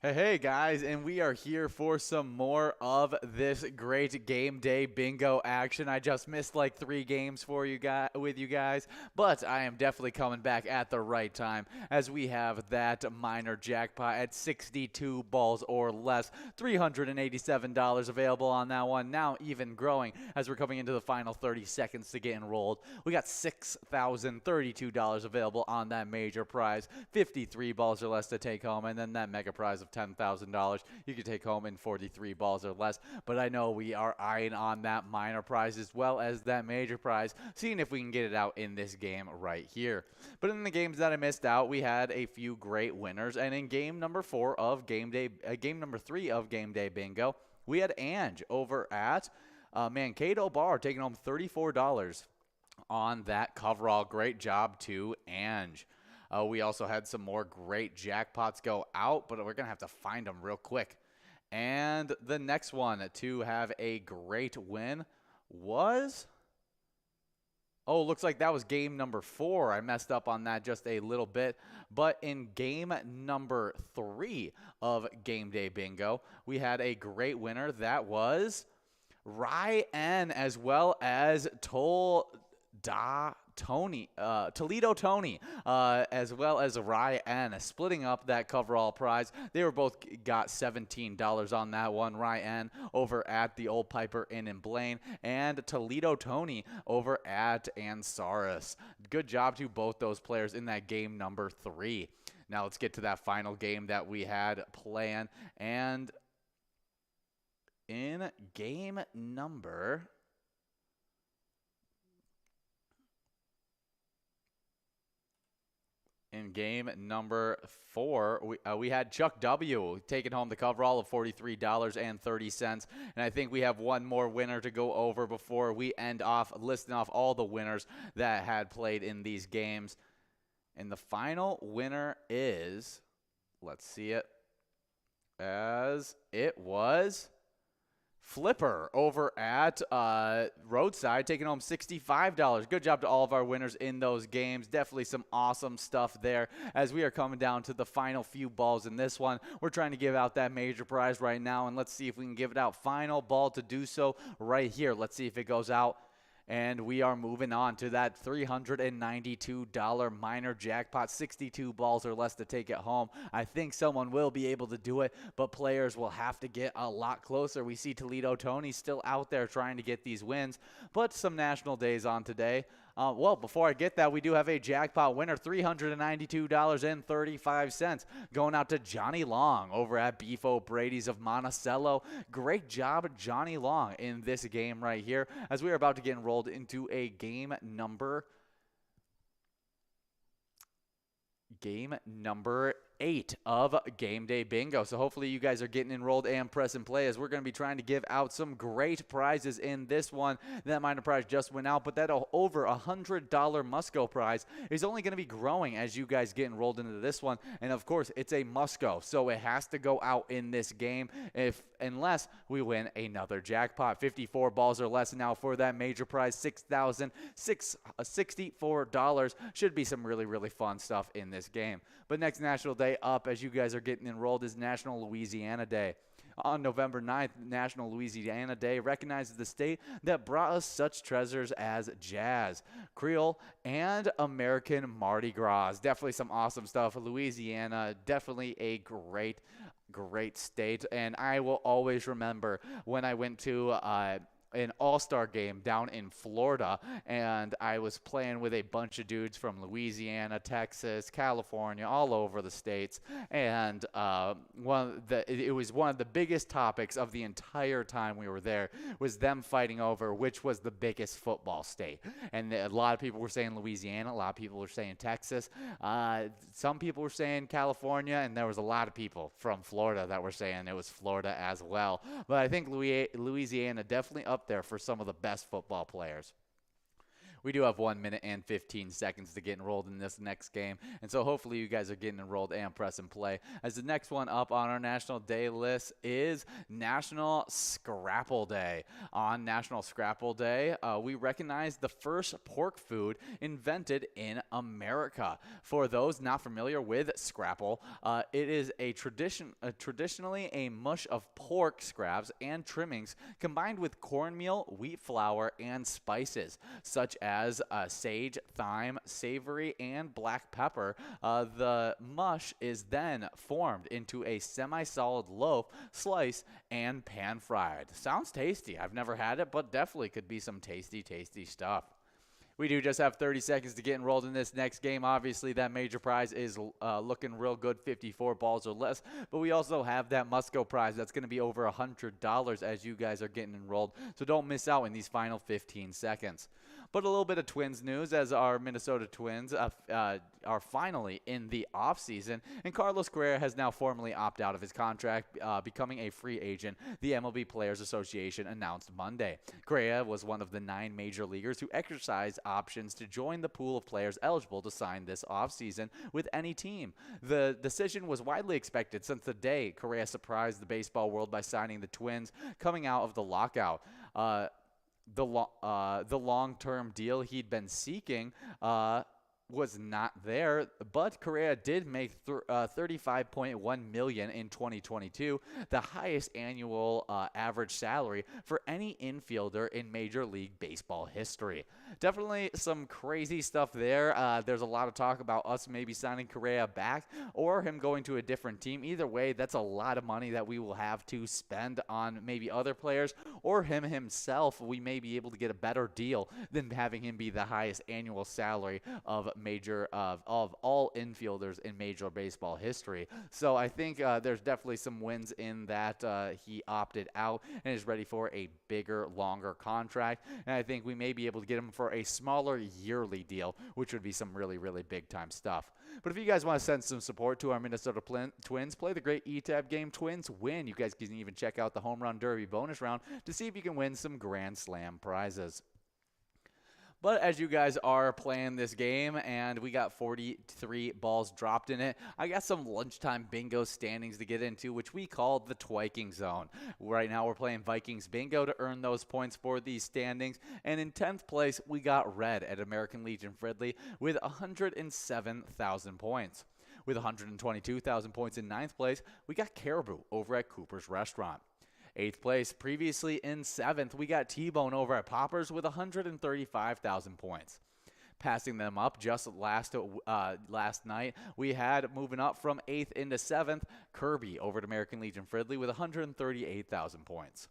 Hey guys, and we are here for some more of this great game day bingo action. I just missed like 3 games for you guys with you guys, but I am definitely coming back at the right time as we have that minor jackpot at 62 balls or less, $387 available on that one. Now even growing as we're coming into the final 30 seconds to get enrolled. We got $6,032 available on that major prize, 53 balls or less to take home, and then that mega prize of $10,000 you can take home in 43 balls or less. But I know we are eyeing on that minor prize as well as that major prize, seeing if we can get it out in this game right here. But in the games that I missed out, we had a few great winners, and in game number 3 of game day bingo, we had Ange over at Mankato Bar taking home $34 on that coverall. Great job to Ange. We also had some more great jackpots go out, but we're going to have to find them real quick. And the next one to have a great win was... Oh, looks like that was game number 4. I messed up on that just a little bit. But in game number 3 of Game Day Bingo, we had a great winner. That was Ryan as well as Toledo Tony, as well as Ryan, splitting up that coverall prize. They were both got $17 on that one. Ryan over at the Old Piper Inn in Blaine, and Toledo Tony over at Ansaris. Good job to both those players in that game number 3. Now let's get to that final game that we had planned, and in game number... In game number 4, we had Chuck W. taking home the coverall of $43.30. And I think we have one more winner to go over before we end off listing off all the winners that had played in these games. And the final winner is, let's see it, as it was... Flipper over at Roadside, taking home $65. Good job to all of our winners in those games. Definitely some awesome stuff there as we are coming down to the final few balls in this one. We're trying to give out that major prize right now, and let's see if we can give it out. Final ball to do so right here. Let's see if it goes out. And we are moving on to that $392 minor jackpot, 62 balls or less to take it home. I think someone will be able to do it, but players will have to get a lot closer. We see Toledo Tony still out there trying to get these wins, but some national days on today. Well, before I get that, we do have a jackpot winner, $392.35, going out to Johnny Long over at Beef O'Brady's of Monticello. Great job, Johnny Long, in this game right here, as we are about to get enrolled into a game number 8 of Game Day Bingo. So hopefully you guys are getting enrolled and press and play, as we're going to be trying to give out some great prizes in this one. That minor prize just went out, but that over $100 Musco prize is only going to be growing as you guys get enrolled into this one. And of course, it's a Musco, so it has to go out in this game unless we win another jackpot. 54 balls or less now for that major prize, $6,664. Should be some really, really fun stuff in this game. But next National Day up, as you guys are getting enrolled, is National Louisiana Day. On November 9th, National Louisiana Day recognizes the state that brought us such treasures as jazz, Creole, and American Mardi Gras. Definitely some awesome stuff. Louisiana, definitely a great state. And I will always remember when I went to an all-star game down in Florida, and I was playing with a bunch of dudes from Louisiana, Texas, California, all over the states, and it was one of the biggest topics of the entire time we were there was them fighting over which was the biggest football state. And a lot of people were saying Louisiana, a lot of people were saying Texas, some people were saying California, and there was a lot of people from Florida that were saying it was Florida as well. But I think Louisiana definitely up there for some of the best football players. We do have 1 minute and 15 seconds to get enrolled in this next game. And so hopefully you guys are getting enrolled and press and play. As the next one up on our National Day list is National Scrapple Day. On National Scrapple Day, we recognize the first pork food invented in America. For those not familiar with scrapple, it is traditionally a mush of pork scraps and trimmings combined with cornmeal, wheat flour, and spices, such as sage, thyme, savory, and black pepper. The mush is then formed into a semi-solid loaf, sliced, and pan-fried. Sounds tasty. I've never had it, but definitely could be some tasty, tasty stuff. We do just have 30 seconds to get enrolled in this next game. Obviously, that major prize is looking real good, 54 balls or less. But we also have that Musco prize that's going to be over $100 as you guys are getting enrolled. So don't miss out in these final 15 seconds. But a little bit of Twins news, as our Minnesota Twins are finally in the offseason. And Carlos Correa has now formally opted out of his contract, becoming a free agent, the MLB Players Association announced Monday. Correa was one of the 9 major leaguers who exercised options to join the pool of players eligible to sign this offseason with any team. The decision was widely expected since the day Correa surprised the baseball world by signing the Twins coming out of the lockout. The long-term deal he'd been seeking was not there, but Correa did make $35.1 million in 2022, the highest annual average salary for any infielder in Major League Baseball history. Definitely some crazy stuff there. There's a lot of talk about us maybe signing Correa back or him going to a different team. Either way, that's a lot of money that we will have to spend on maybe other players or him himself. We may be able to get a better deal than having him be the highest annual salary of all infielders in Major Baseball history. So I think there's definitely some wins in that he opted out and is ready for a bigger, longer contract. And I think we may be able to get him for a smaller yearly deal, which would be some really, really big time stuff. But if you guys want to send some support to our Minnesota Twins, play the great E-Tab game Twins Win. You guys can even check out the Home Run Derby bonus round to see if you can win some Grand Slam prizes. But as you guys are playing this game and we got 43 balls dropped in it, I got some lunchtime bingo standings to get into, which we call the Twiking Zone. Right now we're playing Vikings bingo to earn those points for these standings. And in 10th place, we got Red at American Legion Fridley with 107,000 points. With 122,000 points in 9th place, we got Caribou over at Cooper's Restaurant. 8th place, previously in 7th, we got T-Bone over at Poppers with 135,000 points. Passing them up just last night, we had, moving up from 8th into 7th, Kirby over at American Legion Fridley with 138,000 points.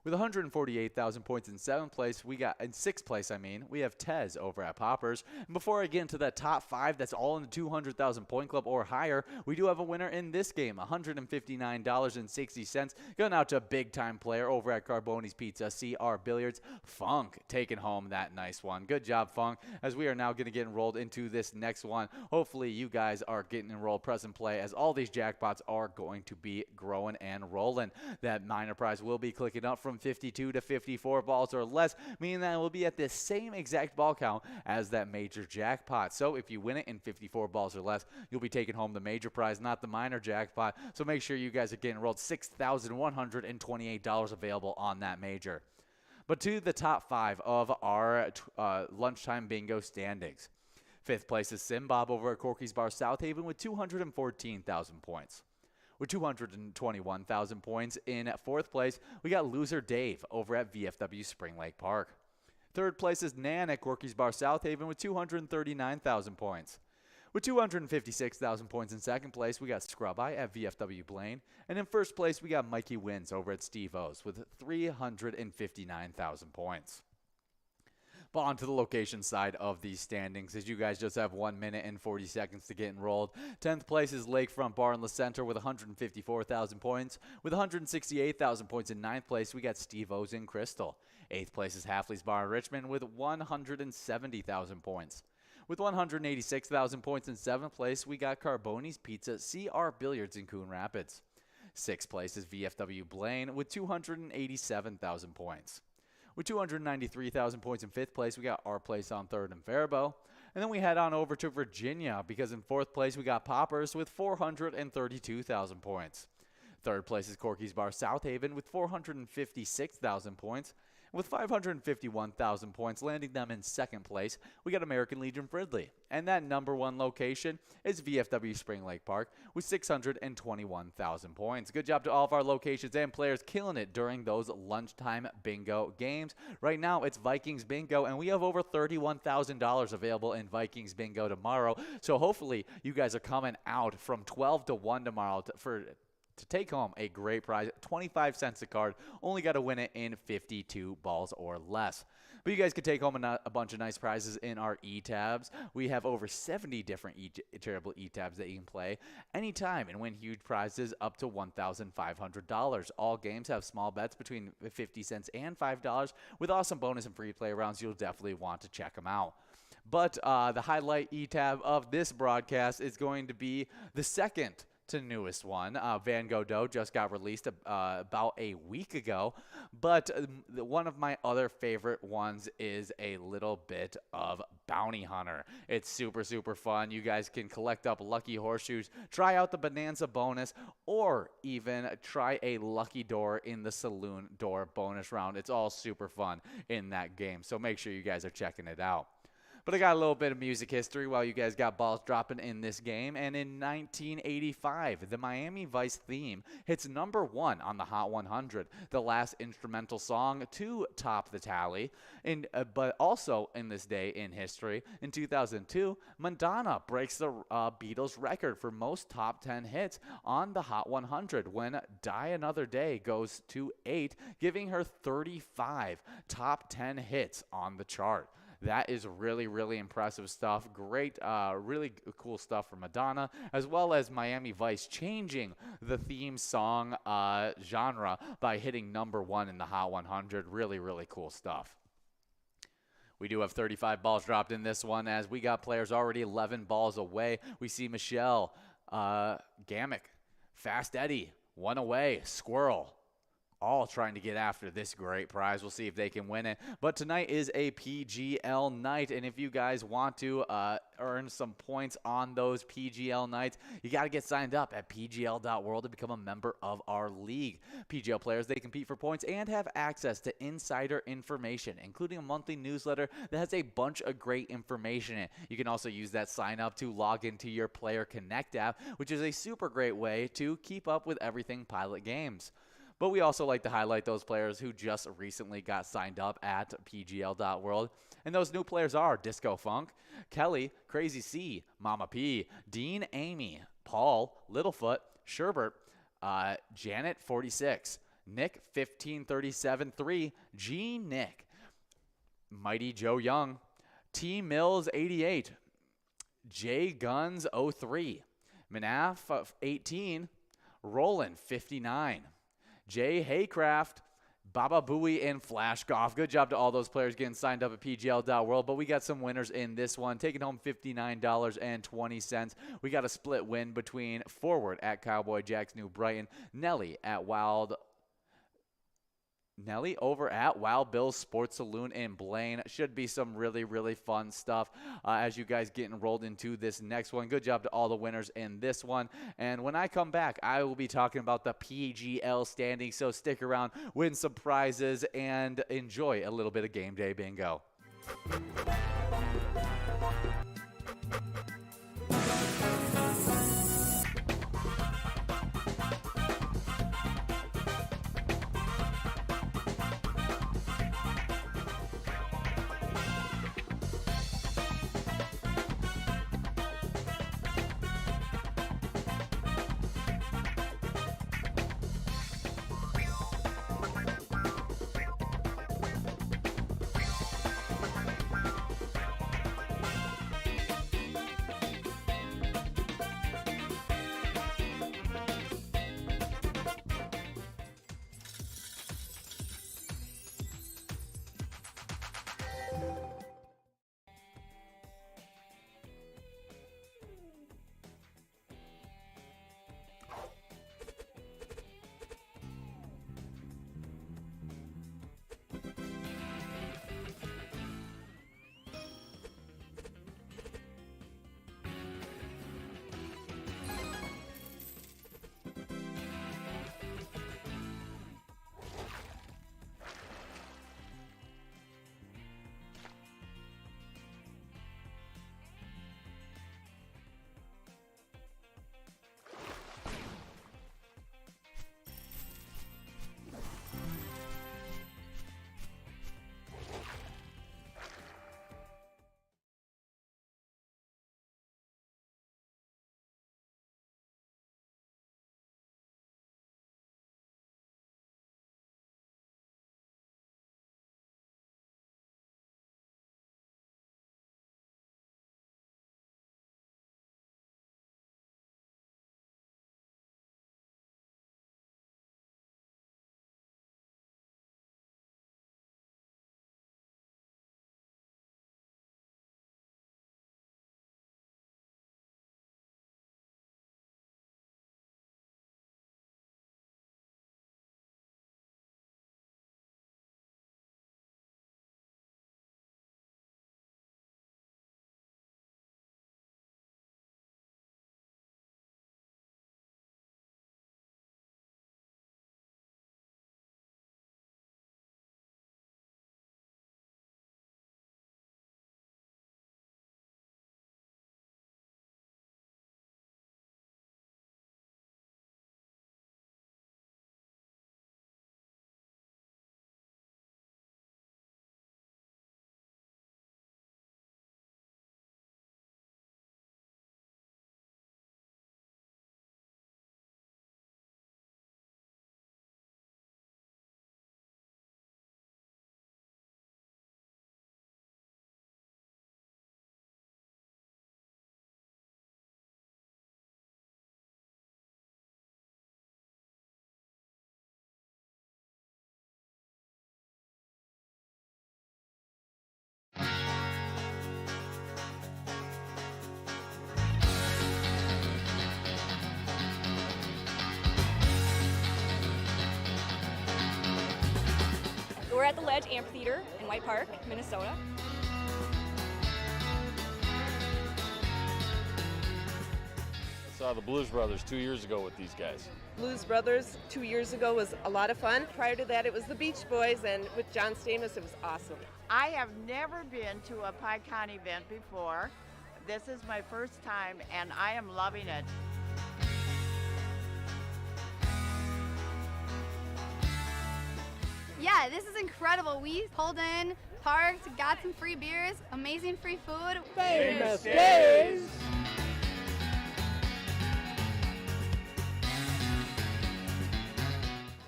With 148,000 points in 7th place, in 6th place, we have Tez over at Poppers. And before I get into that top 5, that's all in the 200,000 point club or higher, we do have a winner in this game, $159.60, going out to a big time player over at Carboni's Pizza, CR Billiards, Funk, taking home that nice one. Good job, Funk, as we are now going to get enrolled into this next one. Hopefully you guys are getting enrolled present play, as all these jackpots are going to be growing and rolling. That minor prize will be clicking up from 52 to 54 balls or less, meaning that it will be at the same exact ball count as that major jackpot. So if you win it in 54 balls or less, you'll be taking home the major prize, not the minor jackpot. So make sure you guys are getting enrolled. $6,128 available on that major. But to the top 5 of our lunchtime bingo standings. 5th place is Simbob over at Corky's Bar South Haven with 214,000 points. With 221,000 points in 4th place, we got Loser Dave over at VFW Spring Lake Park. 3rd place is Nan at Corky's Bar South Haven with 239,000 points. With 256,000 points in 2nd place, we got Scrub Eye at VFW Blaine. And in 1st place, we got Mikey Wins over at Steve O's with 359,000 points. But on to the location side of these standings, as you guys just have 1 minute and 40 seconds to get enrolled. 10th place is Lakefront Bar in La Center with 154,000 points. With 168,000 points in 9th place, we got Steve O's in Crystal. 8th place is Halfley's Bar in Richmond with 170,000 points. With 186,000 points in 7th place, we got Carboni's Pizza CR Billiards in Coon Rapids. 6th place is VFW Blaine with 287,000 points. With 293,000 points in 5th place, we got Our Place on 3rd and Faribault. And then we head on over to Virginia, because in 4th place, we got Poppers with 432,000 points. 3rd place is Corky's Bar South Haven with 456,000 points. With 551,000 points, landing them in 2nd place, we got American Legion Fridley. And that number 1 location is VFW Spring Lake Park with 621,000 points. Good job to all of our locations and players killing it during those lunchtime bingo games. Right now, it's Vikings Bingo, and we have over $31,000 available in Vikings Bingo tomorrow. So hopefully, you guys are coming out from 12 to 1 tomorrow to take home a great prize, 25 cents a card. Only got to win it in 52 balls or less. But you guys can take home a bunch of nice prizes in our e-tabs. We have over 70 different charitable e-tabs that you can play anytime and win huge prizes up to $1,500. All games have small bets between 50 cents and $5 with awesome bonus and free play rounds. You'll definitely want to check them out. But the highlight e-tab of this broadcast is going to be the second to newest one. Van Godot just got released about a week ago, but one of my other favorite ones is a little bit of Bounty Hunter. It's super, super fun. You guys can collect up lucky horseshoes, try out the Bonanza bonus, or even try a lucky door in the saloon door bonus round. It's all super fun in that game, so make sure you guys are checking it out. But I got a little bit of music history while you guys got balls dropping in this game. And in 1985, the Miami Vice theme hits number 1 on the Hot 100, the last instrumental song to top the tally. But also in this day in history, in 2002, Madonna breaks the Beatles record for most top 10 hits on the Hot 100 when Die Another Day goes to 8, giving her 35 top 10 hits on the chart. That is really, really impressive stuff. Great, really cool stuff from Madonna, as well as Miami Vice changing the theme song genre by hitting #1 in the Hot 100. Really, really cool stuff. We do have 35 balls dropped in this one, as we got players already 11 balls away. We see Michelle, Gamick, Fast Eddie, 1 away, Squirrel, all trying to get after this great prize. We'll see if they can win it. But tonight is a PGL night, and if you guys want to earn some points on those PGL nights, you got to get signed up at pgl.world to become a member of our league. PGL players, they compete for points and have access to insider information, including a monthly newsletter that has a bunch of great information in it. You can also use that sign up to log into your Player Connect app, which is a super great way to keep up with everything Pilot Games. But we also like to highlight those players who just recently got signed up at pgl.world. And those new players are Disco Funk, Kelly, Crazy C, Mama P, Dean Amy, Paul, Littlefoot, Sherbert, Janet 46, Nick 1537-3, G Nick, Mighty Joe Young, T Mills 88, J Guns 03, Manaf 18, Roland 59, Jay Haycraft, Baba Booey, and Flash Goff. Good job to all those players getting signed up at pgl.world. But we got some winners in this one, taking home $59.20. We got a split win between Forward at Cowboy Jack's New Brighton, Nelly over at Wild Bill's Sports Saloon in Blaine. Should be some really, really fun stuff as you guys get enrolled into this next one. Good job to all the winners in this one. And when I come back, I will be talking about the PGL standings. So stick around, win some prizes, and enjoy a little bit of game day bingo. the Ledge Amphitheater in White Park, Minnesota. I saw the Blues Brothers 2 years ago with these guys. Blues Brothers 2 years ago was a lot of fun. Prior to that, it was the Beach Boys, and with John Stamos, it was awesome. I have never been to a PyCon event before. This is my first time, and I am loving it. Yeah, this is incredible. We pulled in, parked, got some free beers, amazing free food. Famous Days!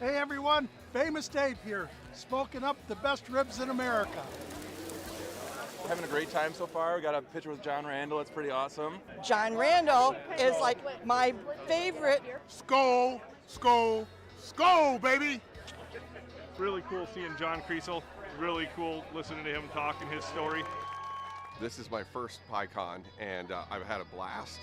Hey everyone, Famous Dave here, smoking up the best ribs in America. Having a great time so far. We got a picture with John Randall. It's pretty awesome. John Randall is like my favorite. Skull, skull, skull, baby! Really cool seeing John Creasel. Really cool listening to him talk and his story. This is my first PyCon, and I've had a blast.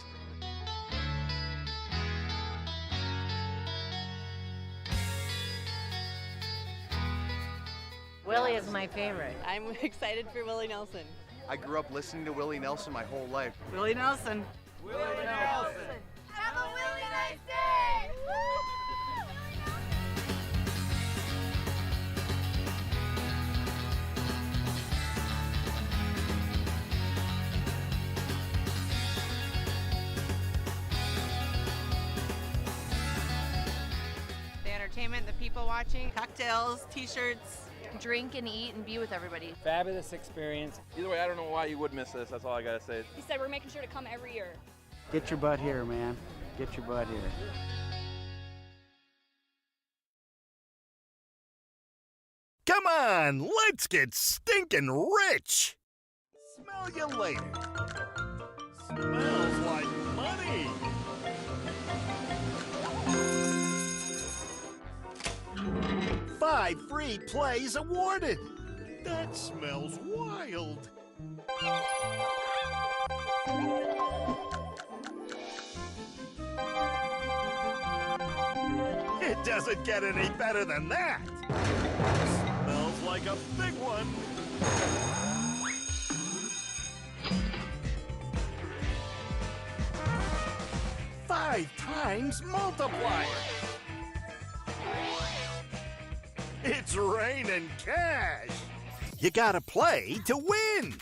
Willie is my favorite. I'm excited for Willie Nelson. I grew up listening to Willie Nelson my whole life. Willie Nelson. Willie Nelson! Have a really nice day! The entertainment, the people watching, cocktails, t-shirts, drink and eat and be with everybody. Fabulous experience. Either way, I don't know why you would miss this. That's all I gotta say. He said we're making sure to come every year. Get your butt here, man. Get your butt here. Come on, let's get stinking rich! Smell you later. Smells like money! Five free plays awarded! That smells wild! It doesn't get any better than that! Smells like a big one! Five times multiplier! It's raining cash! You gotta play to win!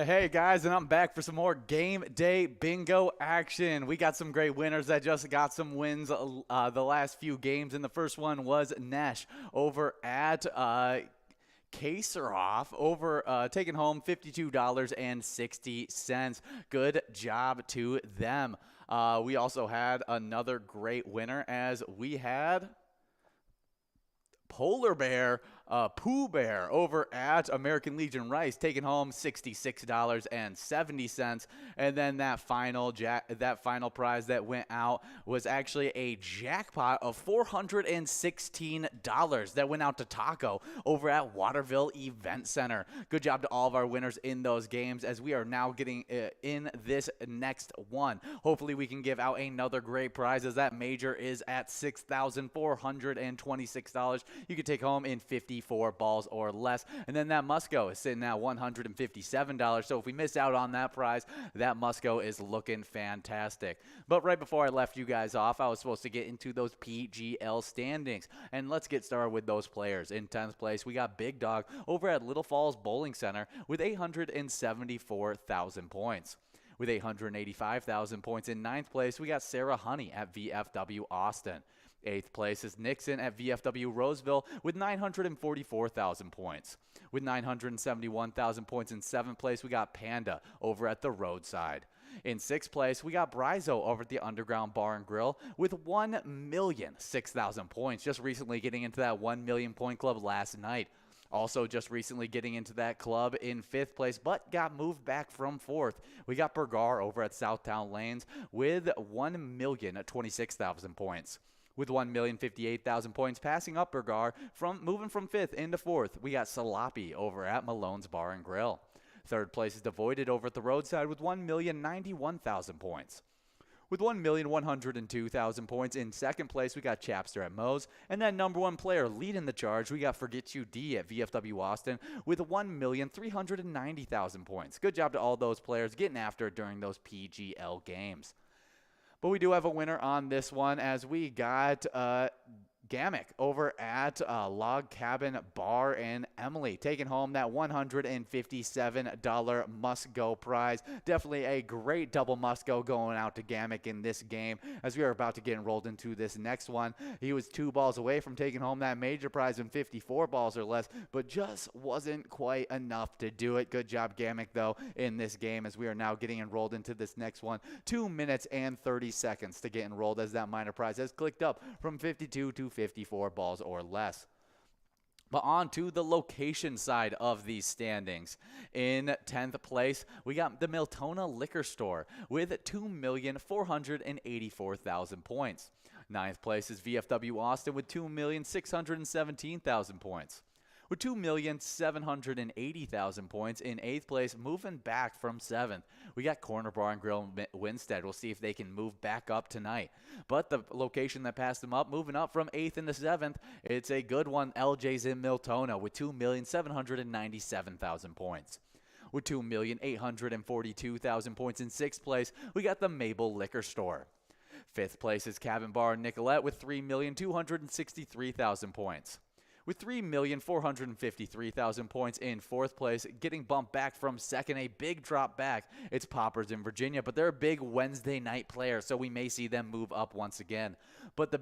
Hey guys, and I'm back for some more game day bingo action. We got some great winners that just got some wins the last few games, and the first one was Nesh over at Kacerhoff over taking home $52.60. Good job to them. We also had another great winner as we had Polar Bear, Pooh Bear over at American Legion Rice, taking home $66.70. And then that final prize that went out was actually a jackpot of $416 that went out to Taco over at Waterville Event Center. Good job to all of our winners in those games, as we are now getting in this next one. Hopefully we can give out another great prize, as that major is at $6,426. You can take home in 54 balls or less. And then that Musco is sitting at $157. So if we miss out on that prize, that Musco is looking fantastic. But right before I left you guys off, I was supposed to get into those PGL standings. And let's get started with those players. In 10th place, we got Big Dog over at Little Falls Bowling Center with 874,000 points. With 885,000 points in 9th place, we got Sarah Honey at VFW Austin. 8th place is Nixon at VFW Roseville with 944,000 points. With 971,000 points in 7th place, we got Panda over at the Roadside. In 6th place, we got Brizo over at the Underground Bar and Grill with 1,006,000 points, just recently getting into that 1 million point club last night. Also just recently getting into that club in 5th place, but got moved back from 4th. We got Bergar over at Southtown Lanes with 1,026,000 points. With 1,058,000 points, passing up Bergar, moving from 5th into 4th, we got Salapi over at Malone's Bar and Grill. 3rd place is Devoided over at the Roadside with 1,091,000 points. With 1,102,000 points in 2nd place, we got Chapster at Moe's. And that number 1 player leading the charge, we got Forget You D at VFW Austin with 1,390,000 points. Good job to all those players getting after it during those PGL games. But we do have a winner on this one, as we got Gamick over at Log Cabin Bar and Emily, taking home that $157 must-go prize. Definitely a great double must-go going out to Gamick in this game, as we are about to get enrolled into this next one. He was 2 balls away from taking home that major prize in 54 balls or less, but just wasn't quite enough to do it. Good job, Gamick, though, in this game, as we are now getting enrolled into this next one. 2 minutes and 30 seconds to get enrolled, as that minor prize has clicked up from 52 to 54 balls or less. But on to the location side of these standings. In 10th place, we got the Miltona Liquor Store with 2,484,000 points. 9th place is VFW Austin with 2,617,000 points. With 2,780,000 points in 8th place, moving back from 7th. We got Corner Bar and Grill Winstead. We'll see if they can move back up tonight. But the location that passed them up, moving up from 8th into 7th, it's a good one. LJ's in Miltona with 2,797,000 points. With 2,842,000 points in 6th place, we got the Mabel Liquor Store. 5th place is Cabin Bar and Nicolette with 3,263,000 points. With 3,453,000 points in 4th place, getting bumped back from 2nd, a big drop back. It's Poppers in Virginia, but they're a big Wednesday night player, so we may see them move up once again. But the